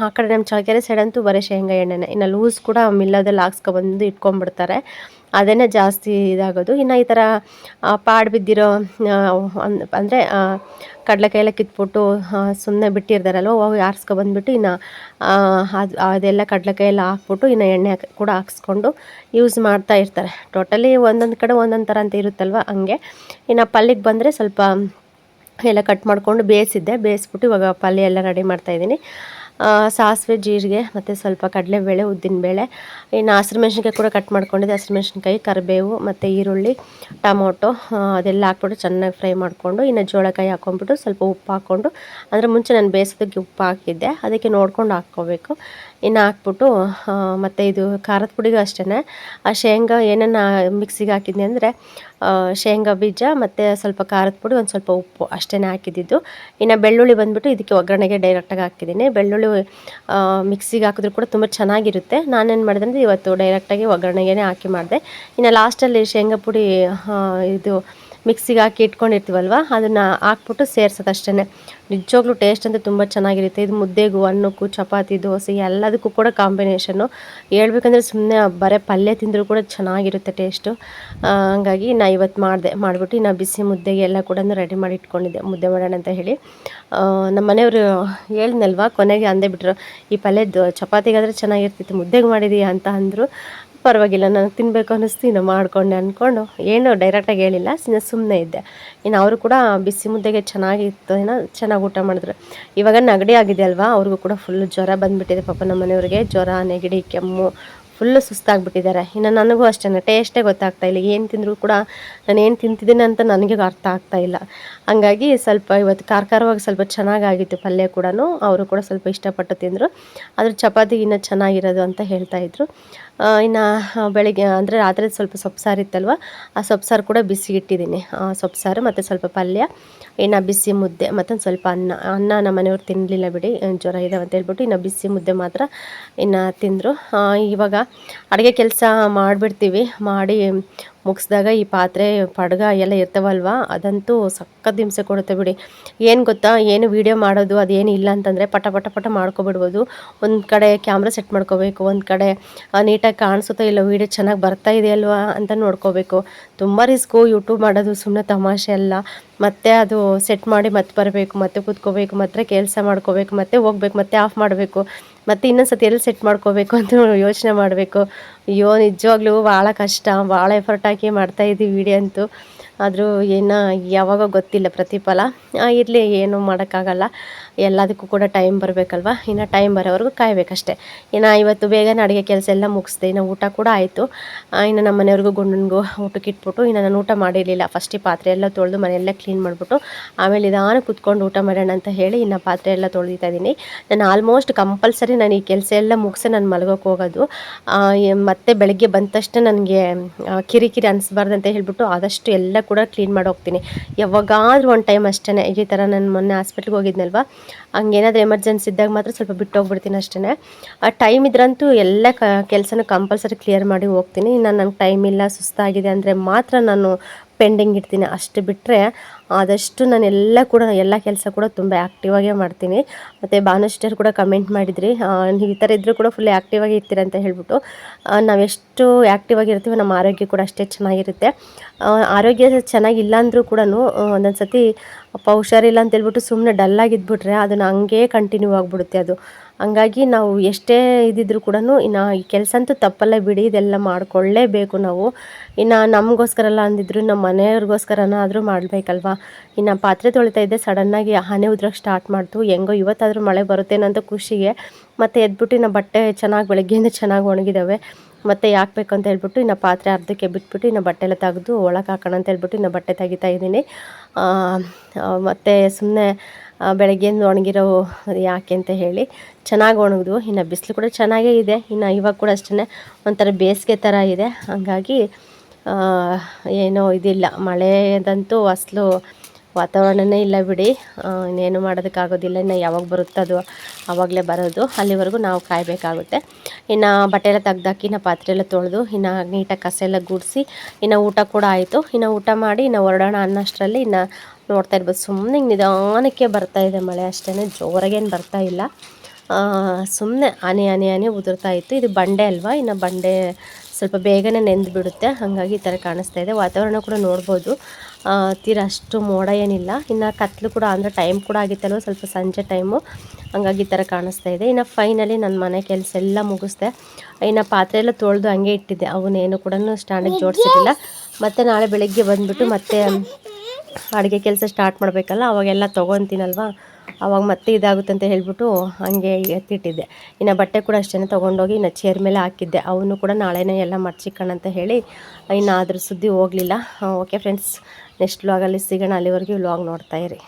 ಆ ಕಡೆ ನಮ್ಮ ಚಳ್ಳಕೆರೆ ಸೈಡಂತೂ ಬರೀ ಶೇಂಗಾ ಎಣ್ಣೆನೇ. ಇನ್ನು ಲೂಸ್ ಕೂಡ ಮಿಲ್ಲದಲ್ಲಿ ಹಾಕ್ಸ್ಕೊಬಂದು ಇಟ್ಕೊಂಡ್ಬಿಡ್ತಾರೆ, ಅದೇ ಜಾಸ್ತಿ ಇದಾಗೋದು. ಇನ್ನು ಈ ಥರ ಪಾಡು ಬಿದ್ದಿರೋ ಅಂದರೆ ಕಡಲೆಕಾಯಿ ಎಲ್ಲ ಕಿತ್ಬಿಟ್ಟು ಸುಮ್ಮನೆ ಬಿಟ್ಟಿರ್ತಾರಲ್ವ, ಹೋಗಿ ಆರಿಸ್ಕೊಬಂದ್ಬಿಟ್ಟು ಇನ್ನು ಅದೆಲ್ಲ ಕಡಲೆಕಾಯಿ ಎಲ್ಲ ಹಾಕ್ಬಿಟ್ಟು ಇನ್ನು ಎಣ್ಣೆ ಕೂಡ ಹಾಕ್ಸ್ಕೊಂಡು ಯೂಸ್ ಮಾಡ್ತಾ ಇರ್ತಾರೆ. ಟೋಟಲಿ ಒಂದೊಂದು ಕಡೆ ಒಂದೊಂದು ಥರ ಅಂತ ಇರುತ್ತಲ್ವ, ಹಂಗೆ. ಇನ್ನು ಪಲ್ಯಕ್ಕೆ ಬಂದರೆ ಸ್ವಲ್ಪ ಎಲ್ಲ ಕಟ್ ಮಾಡಿಕೊಂಡು ಬೇಯಿಸ್ಬಿಟ್ಟು ಇವಾಗ ಪಲ್ಯ ಎಲ್ಲ ರೆಡಿ ಮಾಡ್ತಾಯಿದ್ದೀನಿ. ಸಾಸಿವೆ, ಜೀರಿಗೆ ಮತ್ತು ಸ್ವಲ್ಪ ಕಡಲೆಬೇಳೆ, ಉದ್ದಿನಬೇಳೆ, ಇನ್ನು ಹಸಿರು ಮೆಣಸಿನ್ಕಾಯಿ ಕೂಡ ಕಟ್ ಮಾಡ್ಕೊಂಡಿದ್ದೆ. ಹಸಿರು ಮೆಣಸಿನ್ಕಾಯಿ, ಕರಿಬೇವು ಮತ್ತು ಈರುಳ್ಳಿ, ಟೊಮೊಟೊ ಅದೆಲ್ಲ ಹಾಕ್ಬಿಟ್ಟು ಚೆನ್ನಾಗಿ ಫ್ರೈ ಮಾಡಿಕೊಂಡು ಇನ್ನು ಜೋಳಕಾಯಿ ಹಾಕ್ಕೊಂಬಿಟ್ಟು ಸ್ವಲ್ಪ ಉಪ್ಪು ಹಾಕ್ಕೊಂಡು, ಅಂದರೆ ಮುಂಚೆ ನಾನು ಬೇಯಿಸೋದಕ್ಕೆ ಉಪ್ಪು ಹಾಕಿದ್ದೆ, ಅದಕ್ಕೆ ನೋಡ್ಕೊಂಡು ಹಾಕ್ಕೋಬೇಕು. ಇನ್ನು ಹಾಕ್ಬಿಟ್ಟು ಮತ್ತು ಇದು ಖಾರದ ಪುಡಿಗೂ ಅಷ್ಟೇ, ಆ ಶೇಂಗಾ ಏನನ್ನ ಮಿಕ್ಸಿಗೆ ಹಾಕಿದ್ನಿ ಅಂದರೆ ಶೇಂಗಾ ಬೀಜ ಮತ್ತು ಸ್ವಲ್ಪ ಖಾರದ ಪುಡಿ, ಒಂದು ಸ್ವಲ್ಪ ಉಪ್ಪು ಅಷ್ಟೇ ಹಾಕಿದ್ದಿದ್ದು. ಇನ್ನು ಬೆಳ್ಳುಳ್ಳಿ ಬಂದುಬಿಟ್ಟು ಇದಕ್ಕೆ ಒಗ್ಗರಣೆಗೆ ಡೈರೆಕ್ಟಾಗಿ ಹಾಕಿದ್ದೀನಿ. ಬೆಳ್ಳುಳ್ಳಿ ಮಿಕ್ಸಿಗೆ ಹಾಕಿದ್ರೂ ಕೂಡ ತುಂಬ ಚೆನ್ನಾಗಿರುತ್ತೆ. ನಾನೇನು ಮಾಡಿದೆ ಅಂದರೆ ಇವತ್ತು ಡೈರೆಕ್ಟಾಗಿ ಒಗ್ಗರಣೆಗೆ ಹಾಕಿ ಮಾಡಿದೆ. ಇನ್ನು ಲಾಸ್ಟಲ್ಲಿ ಶೇಂಗಾ ಪುಡಿ ಇದು ಮಿಕ್ಸಿಗೆ ಹಾಕಿ ಇಟ್ಕೊಂಡಿರ್ತೀವಲ್ವ, ಅದನ್ನು ಹಾಕ್ಬಿಟ್ಟು ಸೇರ್ಸೋದು ಅಷ್ಟೇ. ನಿಜವಾಗ್ಲೂ ಟೇಸ್ಟ್ ಅಂತೂ ತುಂಬ ಚೆನ್ನಾಗಿರುತ್ತೆ. ಇದು ಮುದ್ದೆಗೂ, ಅನ್ನಕ್ಕೂ, ಚಪಾತಿ, ದೋಸೆ ಎಲ್ಲದಕ್ಕೂ ಕೂಡ ಕಾಂಬಿನೇಷನ್ನು. ಹೇಳ್ಬೇಕಂದ್ರೆ ಸುಮ್ಮನೆ ಬರೀ ಪಲ್ಯ ತಿಂದರೂ ಕೂಡ ಚೆನ್ನಾಗಿರುತ್ತೆ ಟೇಸ್ಟು. ಹಂಗಾಗಿ ನಾನು ಇವತ್ತು ಮಾಡಿಬಿಟ್ಟು ಇನ್ನು ಬಿಸಿ ಮುದ್ದೆಗೆ ಎಲ್ಲ ಕೂಡ ರೆಡಿ ಮಾಡಿ ಇಟ್ಕೊಂಡಿದ್ದೆ, ಮುದ್ದೆ ಮಾಡೋಣ ಅಂತ ಹೇಳಿ. ನಮ್ಮ ಮನೆಯವರು ಹೇಳಿದ್ನಲ್ವ, ಕೊನೆಗೆ ಅಂದೇ ಬಿಟ್ಟರು, ಈ ಪಲ್ಯದ್ದು ಚಪಾತಿಗಾದರೆ ಚೆನ್ನಾಗಿರ್ತಿತ್ತು, ಮುದ್ದೆಗೆ ಮಾಡಿದೀಯಾ ಅಂತ ಅಂದರು. ಪರವಾಗಿಲ್ಲ, ನನಗೆ ತಿನ್ನಬೇಕು ಅನ್ನಿಸ್ತು, ಇನ್ನು ಮಾಡಿಕೊಂಡೆ ಅಂದ್ಕೊಂಡು ಏನು ಡೈರೆಕ್ಟಾಗಿ ಹೇಳಿಲ್ಲ, ಸುಮ್ಮನೆ ಇದ್ದೆ. ಇನ್ನು ಅವರು ಕೂಡ ಬಿಸಿ ಮುದ್ದೆಗೆ ಚೆನ್ನಾಗಿತ್ತು, ಚೆನ್ನಾಗಿ ಊಟ ಮಾಡಿದ್ರು. ಇವಾಗ ನೆಗಡಿ ಆಗಿದೆ ಅಲ್ವಾ, ಅವ್ರಿಗೂ ಕೂಡ ಫುಲ್ ಜ್ವರ ಬಂದುಬಿಟ್ಟಿದೆ ಪಾಪ. ನಮ್ಮ ಮನೆಯವ್ರಿಗೆ ಜ್ವರ, ನೆಗಡಿ, ಕೆಮ್ಮು, ಫುಲ್ಲು ಸುಸ್ತಾಗ್ಬಿಟ್ಟಿದ್ದಾರೆ. ಇನ್ನು ನನಗೂ ಅಷ್ಟೇ ಟೇಸ್ಟೇ ಗೊತ್ತಾಗ್ತಾ ಇಲ್ಲ, ಏನು ತಿಂದರೂ ಕೂಡ ನಾನು ಏನು ತಿಂತಿದ್ದೀನಿ ಅಂತ ನನಗೆ ಅರ್ಥ ಆಗ್ತಾ ಇಲ್ಲ. ಹಂಗಾಗಿ ಸ್ವಲ್ಪ ಇವತ್ತು ಖಾರವಾಗಿ ಸ್ವಲ್ಪ ಚೆನ್ನಾಗಾಗಿತ್ತು ಪಲ್ಯ ಕೂಡ. ಅವರು ಕೂಡ ಸ್ವಲ್ಪ ಇಷ್ಟಪಟ್ಟು ತಿಂದರು. ಅದ್ರ ಚಪಾತಿ ಇನ್ನೂ ಚೆನ್ನಾಗಿರೋದು ಅಂತ ಹೇಳ್ತಾಯಿದ್ರು. ಇನ್ನು ಬೆಳಿಗ್ಗೆ ಅಂದರೆ ರಾತ್ರಿ ಸ್ವಲ್ಪ ಸೊಪ್ಪು ಸಾರು ಇತ್ತಲ್ವ, ಆ ಸೊಪ್ಪು ಸಾರು ಕೂಡ ಬಿಸಿಗಿಟ್ಟಿದ್ದೀನಿ. ಸೊಪ್ಪು ಸಾರು ಮತ್ತು ಸ್ವಲ್ಪ ಪಲ್ಯ, ಇನ್ನು ಬಿಸಿ ಮುದ್ದೆ, ಮತ್ತೊಂದು ಸ್ವಲ್ಪ ಅನ್ನ ನಮ್ಮ ಮನೆಯವ್ರು ತಿನ್ನಲಿಲ್ಲ ಬಿಡಿ, ಜ್ವರ ಇದಾವೆ ಅಂತ ಹೇಳ್ಬಿಟ್ಟು ಇನ್ನು ಬಿಸಿ ಮುದ್ದೆ ಮಾತ್ರ ಇನ್ನು ತಿಂದರು. ಇವಾಗ ಅಡುಗೆ ಕೆಲಸ ಮಾಡಿಬಿಡ್ತೀವಿ, ಮಾಡಿ ಮುಗಿಸ್ದಾಗ ಈ ಪಾತ್ರೆ ಪಡ್ಗ ಎಲ್ಲ ಇರ್ತಾವಲ್ವ, ಅದಂತೂ ಸಖತ್ ಹಿಂಸೆ ಕೊಡುತ್ತೆ ಬಿಡಿ. ಏನು ಗೊತ್ತಾ, ಏನು ವೀಡಿಯೋ ಮಾಡೋದು ಅದೇನು ಇಲ್ಲ ಅಂತಂದರೆ ಪಟ ಮಾಡ್ಕೊಬಿಡ್ಬೋದು. ಒಂದು ಕಡೆ ಕ್ಯಾಮ್ರಾ ಸೆಟ್ ಮಾಡ್ಕೋಬೇಕು, ಒಂದು ಕಡೆ ನೀಟಾಗಿ ಕಾಣಿಸುತ್ತೋ ಇಲ್ಲ, ವೀಡಿಯೋ ಚೆನ್ನಾಗಿ ಬರ್ತಾ ಇದೆಯಲ್ವಾ ಅಂತ ನೋಡ್ಕೋಬೇಕು. ತುಂಬ ರಿಸ್ಕು ಯೂಟ್ಯೂಬ್ ಮಾಡೋದು, ಸುಮ್ಮನೆ ತಮಾಷೆ ಅಲ್ಲ. ಮತ್ತೆ ಅದು ಸೆಟ್ ಮಾಡಿ ಮತ್ತೆ ಬರಬೇಕು, ಮತ್ತೆ ಕೂತ್ಕೋಬೇಕು, ಮತ್ತೆ ಕೆಲಸ ಮಾಡ್ಕೋಬೇಕು, ಮತ್ತೆ ಹೋಗ್ಬೇಕು, ಮತ್ತೆ ಆಫ್ ಮಾಡಬೇಕು, ಮತ್ತು ಇನ್ನೊಂದು ಸತಿ ಎಲ್ಲಿ ಸೆಟ್ ಮಾಡ್ಕೋಬೇಕು ಅಂತ ಯೋಚನೆ ಮಾಡಬೇಕು. ಅಯ್ಯೋ ನಿಜವಾಗ್ಲೂ ಭಾಳ ಕಷ್ಟ, ಭಾಳ ಎಫರ್ಟ್ ಹಾಕಿ ಮಾಡ್ತಾಯಿದ್ದೀವಿ ವೀಡಿಯೋ ಅಂತೂ. ಆದರೂ ಏನೋ ಯಾವಾಗ ಗೊತ್ತಿಲ್ಲ ಪ್ರತಿಫಲ. ಇರಲಿ, ಏನು ಮಾಡೋಕ್ಕಾಗಲ್ಲ, ಎಲ್ಲದಕ್ಕೂ ಕೂಡ ಟೈಮ್ ಬರಬೇಕಲ್ವ. ಇನ್ನು ಟೈಮ್ ಬರೋವರೆಗೂ ಕಾಯಬೇಕಷ್ಟೆ. ಇನ್ನು ಇವತ್ತು ಬೇಗನೆ ಅಡುಗೆ ಕೆಲಸ ಎಲ್ಲ ಮುಗಿಸ್ದೆ. ಇನ್ನು ಊಟ ಕೂಡ ಆಯಿತು. ಇನ್ನು ನಮ್ಮ ಮನೆಯವ್ರಿಗೂ ಗುಂಡನಿಗೂ ಊಟಕ್ಕೆ ಇಟ್ಬಿಟ್ಟು ಇನ್ನು ನಾನು ಊಟ ಮಾಡಿರಲಿಲ್ಲ. ಫಸ್ಟಿಗೆ ಪಾತ್ರೆ ಎಲ್ಲ ತೊಳೆದು ಮನೆಯೆಲ್ಲ ಕ್ಲೀನ್ ಮಾಡಿಬಿಟ್ಟು ಆಮೇಲೆ ನಿಧಾನ ಕೂತ್ಕೊಂಡು ಊಟ ಮಾಡೋಣ ಅಂತ ಹೇಳಿ ಇನ್ನು ಪಾತ್ರೆ ಎಲ್ಲ ತೊಳೆದಿತಾ ಇದ್ದೀನಿ. ನಾನು ಆಲ್ಮೋಸ್ಟ್ ಕಂಪಲ್ಸರಿ ನಾನು ಈ ಕೆಲಸ ಎಲ್ಲ ಮುಗಿಸಿ ನಾನು ಮಲಗೋಕ್ಕೆ ಹೋಗೋದು. ಮತ್ತು ಬೆಳಗ್ಗೆ ಬಂದ ತಕ್ಷಣ ನನಗೆ ಕಿರಿಕಿರಿ ಅನಿಸ್ಬಾರ್ದು ಅಂತ ಹೇಳ್ಬಿಟ್ಟು ಆದಷ್ಟು ಎಲ್ಲ ಕೂಡ ಕ್ಲೀನ್ ಮಾಡಿ ಹೋಗ್ತೀನಿ. ಯಾವಾಗಾದರೂ ಒಂದು ಟೈಮ್ ಅಷ್ಟೇ. ಈ ಥರ ನಾನು ಮೊನ್ನೆ ಹಾಸ್ಪಿಟ್ಲಿಗೆ ಹೋಗಿದ್ನಲ್ವ, ಹಂಗೇನಾದರೂ ಎಮರ್ಜೆನ್ಸಿ ಇದ್ದಾಗ ಮಾತ್ರ ಸ್ವಲ್ಪ ಬಿಟ್ಟು ಹೋಗ್ಬಿಡ್ತೀನಿ ಅಷ್ಟೇ. ಆ ಟೈಮ್ ಇದ್ರಂತೂ ಎಲ್ಲ ಕೆಲಸನ ಕಂಪಲ್ಸರಿ ಕ್ಲಿಯರ್ ಮಾಡಿ ಹೋಗ್ತೀನಿ. ಇನ್ನು ನನಗೆ ಟೈಮ್ ಇಲ್ಲ, ಸುಸ್ತಾಗಿದೆ ಅಂದರೆ ಮಾತ್ರ ನಾನು ಪೆಂಡಿಂಗ್ ಇಡ್ತೀನಿ. ಅಷ್ಟು ಬಿಟ್ಟರೆ ಆದಷ್ಟು ನಾನು ಎಲ್ಲ ಕೆಲಸ ಕೂಡ ತುಂಬ ಆ್ಯಕ್ಟಿವಾಗೇ ಮಾಡ್ತೀನಿ. ಮತ್ತು ಭಾನುಶ್ರೀಯರು ಕೂಡ ಕಮೆಂಟ್ ಮಾಡಿದ್ರಿ, ನೀವು ಈ ಥರ ಇದ್ದರೂ ಕೂಡ ಫುಲ್ ಆ್ಯಕ್ಟಿವಾಗಿ ಇರ್ತೀರ ಅಂತ ಹೇಳ್ಬಿಟ್ಟು. ನಾವೆಷ್ಟು ಆ್ಯಕ್ಟಿವ್ ಆಗಿರ್ತೀವೋ ನಮ್ಮ ಆರೋಗ್ಯ ಕೂಡ ಅಷ್ಟೇ ಚೆನ್ನಾಗಿರುತ್ತೆ. ಆರೋಗ್ಯ ಚೆನ್ನಾಗಿಲ್ಲ ಅಂದರೂ ಕೂಡ ಒಂದೊಂದು ಸತಿ ಅಪ್ಪ ಹುಷಾರಿಲ್ಲ ಅಂತೇಳ್ಬಿಟ್ಟು ಸುಮ್ಮನೆ ಡಲ್ಲಾಗಿದ್ಬಿಟ್ರೆ ಅದನ್ನು ಹಂಗೇ ಕಂಟಿನ್ಯೂ ಆಗಿಬಿಡುತ್ತೆ ಅದು. ಹಂಗಾಗಿ ನಾವು ಎಷ್ಟೇ ಇದ್ದಿದ್ರು ಕೂಡ ಇನ್ನು ಈ ಕೆಲಸ ಅಂತೂ ತಪ್ಪಲ್ಲೇ ಬಿಡಿ, ಇದೆಲ್ಲ ಮಾಡಿಕೊಳ್ಳೇಬೇಕು ನಾವು. ಇನ್ನು ನಮಗೋಸ್ಕರ ಅಲ್ಲ ಅಂದಿದ್ರು ನಮ್ಮ ಮನೆಯವ್ರಿಗೋಸ್ಕರನಾದರೂ ಮಾಡಬೇಕಲ್ವಾ. ಇನ್ನು ಪಾತ್ರೆ ತೊಳಿತಾ ಇದ್ದೆ, ಸಡನ್ನಾಗಿ ಹನಿ ಉದ್ರಕ್ಕೆ ಸ್ಟಾರ್ಟ್ ಮಾಡ್ತು. ಹೆಂಗೋ ಇವತ್ತಾದರೂ ಮಳೆ ಬರುತ್ತೇನಂತ ಖುಷಿಗೆ ಮತ್ತು ಎದ್ಬಿಟ್ಟು ಇನ್ನು ಬಟ್ಟೆ ಚೆನ್ನಾಗಿ ಬೆಳಗ್ಗೆಯಿಂದ ಚೆನ್ನಾಗಿ ಒಣಗಿದ್ದಾವೆ. ಮತ್ತು ಯಾಕೆ ಬೇಕು ಅಂತ ಹೇಳ್ಬಿಟ್ಟು ಇನ್ನು ಪಾತ್ರೆ ಅರ್ಧಕ್ಕೆ ಬಿಟ್ಬಿಟ್ಟು ಇನ್ನು ಬಟ್ಟೆ ಎಲ್ಲ ತೆಗೆದು ಒಳಗೆ ಹಾಕೋಣ ಅಂತ ಹೇಳ್ಬಿಟ್ಟು ಇನ್ನು ಬಟ್ಟೆ ತೆಗಿತಾ ಇದ್ದೀನಿ. ಮತ್ತು ಸುಮ್ಮನೆ ಬೆಳಗ್ಗೆಯಿಂದ ಒಣಗಿರೋ ಯಾಕೆ ಅಂತ ಹೇಳಿ ಚೆನ್ನಾಗಿ ಒಣಗಿದ್ವು. ಇನ್ನು ಬಿಸಿಲು ಕೂಡ ಚೆನ್ನಾಗೇ ಇದೆ. ಇನ್ನು ಇವಾಗ ಕೂಡ ಅಷ್ಟೇ ಒಂಥರ ಬೇಸಿಗೆ ಥರ ಇದೆ. ಹಾಗಾಗಿ ಏನೋ ಇದಿಲ್ಲ, ಮಳೆದಂತೂ ಅಸಲು ವಾತಾವರಣನೇ ಇಲ್ಲ ಬಿಡಿ. ಇನ್ನೇನು ಮಾಡೋದಕ್ಕಾಗೋದಿಲ್ಲ. ಇನ್ನು ಯಾವಾಗ ಬರುತ್ತೋ ಅದು ಆವಾಗಲೇ ಬರೋದು, ಅಲ್ಲಿವರೆಗೂ ನಾವು ಕಾಯಬೇಕಾಗುತ್ತೆ. ಇನ್ನು ಬಟ್ಟೆ ಎಲ್ಲ ತೆಗ್ದಾಕಿ ಇನ್ನು ಪಾತ್ರೆ ಎಲ್ಲ ತೊಳೆದು ಇನ್ನು ನೀಟಾಗಿ ಕಸ ಎಲ್ಲ ಗುಡಿಸಿ ಇನ್ನು ಊಟ ಕೂಡ ಆಯಿತು. ಇನ್ನು ಊಟ ಮಾಡಿ ಇನ್ನು ಹೊರಡೋಣ ಅನ್ನೋಷ್ಟರಲ್ಲಿ ಇನ್ನು ನೋಡ್ತಾ ಇರ್ಬೋದು ಸುಮ್ಮನೆ ನಿಧಾನಕ್ಕೆ ಬರ್ತಾಯಿದೆ ಮಳೆ, ಅಷ್ಟೇ ಜೋರಾಗೇನು ಬರ್ತಾ ಇಲ್ಲ. ಸುಮ್ಮನೆ ಹನಿ ಉದುರ್ತಾ ಇತ್ತು. ಇದು ಬಂಡೆ ಅಲ್ವಾ, ಇನ್ನು ಬಂಡೆ ಸ್ವಲ್ಪ ಬೇಗನೆ ನೆಂದು ಬಿಡುತ್ತೆ, ಹಾಗಾಗಿ ಈ ಥರ ಕಾಣಿಸ್ತಾ ಇದೆ. ವಾತಾವರಣ ಕೂಡ ನೋಡ್ಬೋದು, ತೀರ ಅಷ್ಟು ಮೋಡ ಏನಿಲ್ಲ. ಇನ್ನು ಕತ್ಲು ಕೂಡ ಅಂದರೆ ಟೈಮ್ ಕೂಡ ಆಗಿತ್ತಲ್ವ, ಸ್ವಲ್ಪ ಸಂಜೆ ಟೈಮು, ಹಂಗಾಗಿ ಈ ಥರ ಕಾಣಿಸ್ತಾ ಇದೆ. ಇನ್ನು ಫೈನಲಿ ನನ್ನ ಮನೆ ಕೆಲಸ ಎಲ್ಲ ಮುಗಿಸ್ದೆ. ಇನ್ನು ಪಾತ್ರೆ ಎಲ್ಲ ತೊಳೆದು ಹಂಗೆ ಇಟ್ಟಿದ್ದೆ, ಅವನ್ನೇನು ಕೂಡ ಸ್ಟ್ಯಾಂಡಿಗೆ ಜೋಡಿಸಿರಲಿಲ್ಲ. ಮತ್ತು ನಾಳೆ ಬೆಳಗ್ಗೆ ಬಂದುಬಿಟ್ಟು ಮತ್ತೆ ಅಡುಗೆ ಕೆಲಸ ಸ್ಟಾರ್ಟ್ ಮಾಡಬೇಕಲ್ಲ, ಅವಾಗೆಲ್ಲ ತೊಗೊತೀನಲ್ವ, ಆವಾಗ ಮತ್ತೆ ಇದಾಗುತ್ತೆ ಅಂತ ಹೇಳ್ಬಿಟ್ಟು ಹಂಗೆ ಎತ್ತಿಟ್ಟಿದ್ದೆ. ಇನ್ನು ಬಟ್ಟೆ ಕೂಡ ಅಷ್ಟೇ ತೊಗೊಂಡೋಗಿ ಇನ್ನು ಚೇರ್ ಮೇಲೆ ಹಾಕಿದ್ದೆ. ಅವನು ಕೂಡ ನಾಳೆನೇ ಎಲ್ಲ ಮಡ್ಚಿಕ್ಕಣ ಅಂತ ಹೇಳಿ ಇನ್ನು ಅದ್ರ ಸುದ್ದಿ ಹೋಗಲಿಲ್ಲ. ಓಕೆ ಫ್ರೆಂಡ್ಸ್, ನೆಕ್ಸ್ಟ್ ವ್ಲಾಗಲ್ಲಿ ಸಿಗೋಣ. ಅಲ್ಲಿವರೆಗೂ ವ್ಲಾಗ್ ನೋಡ್ತಾಯಿರಿ.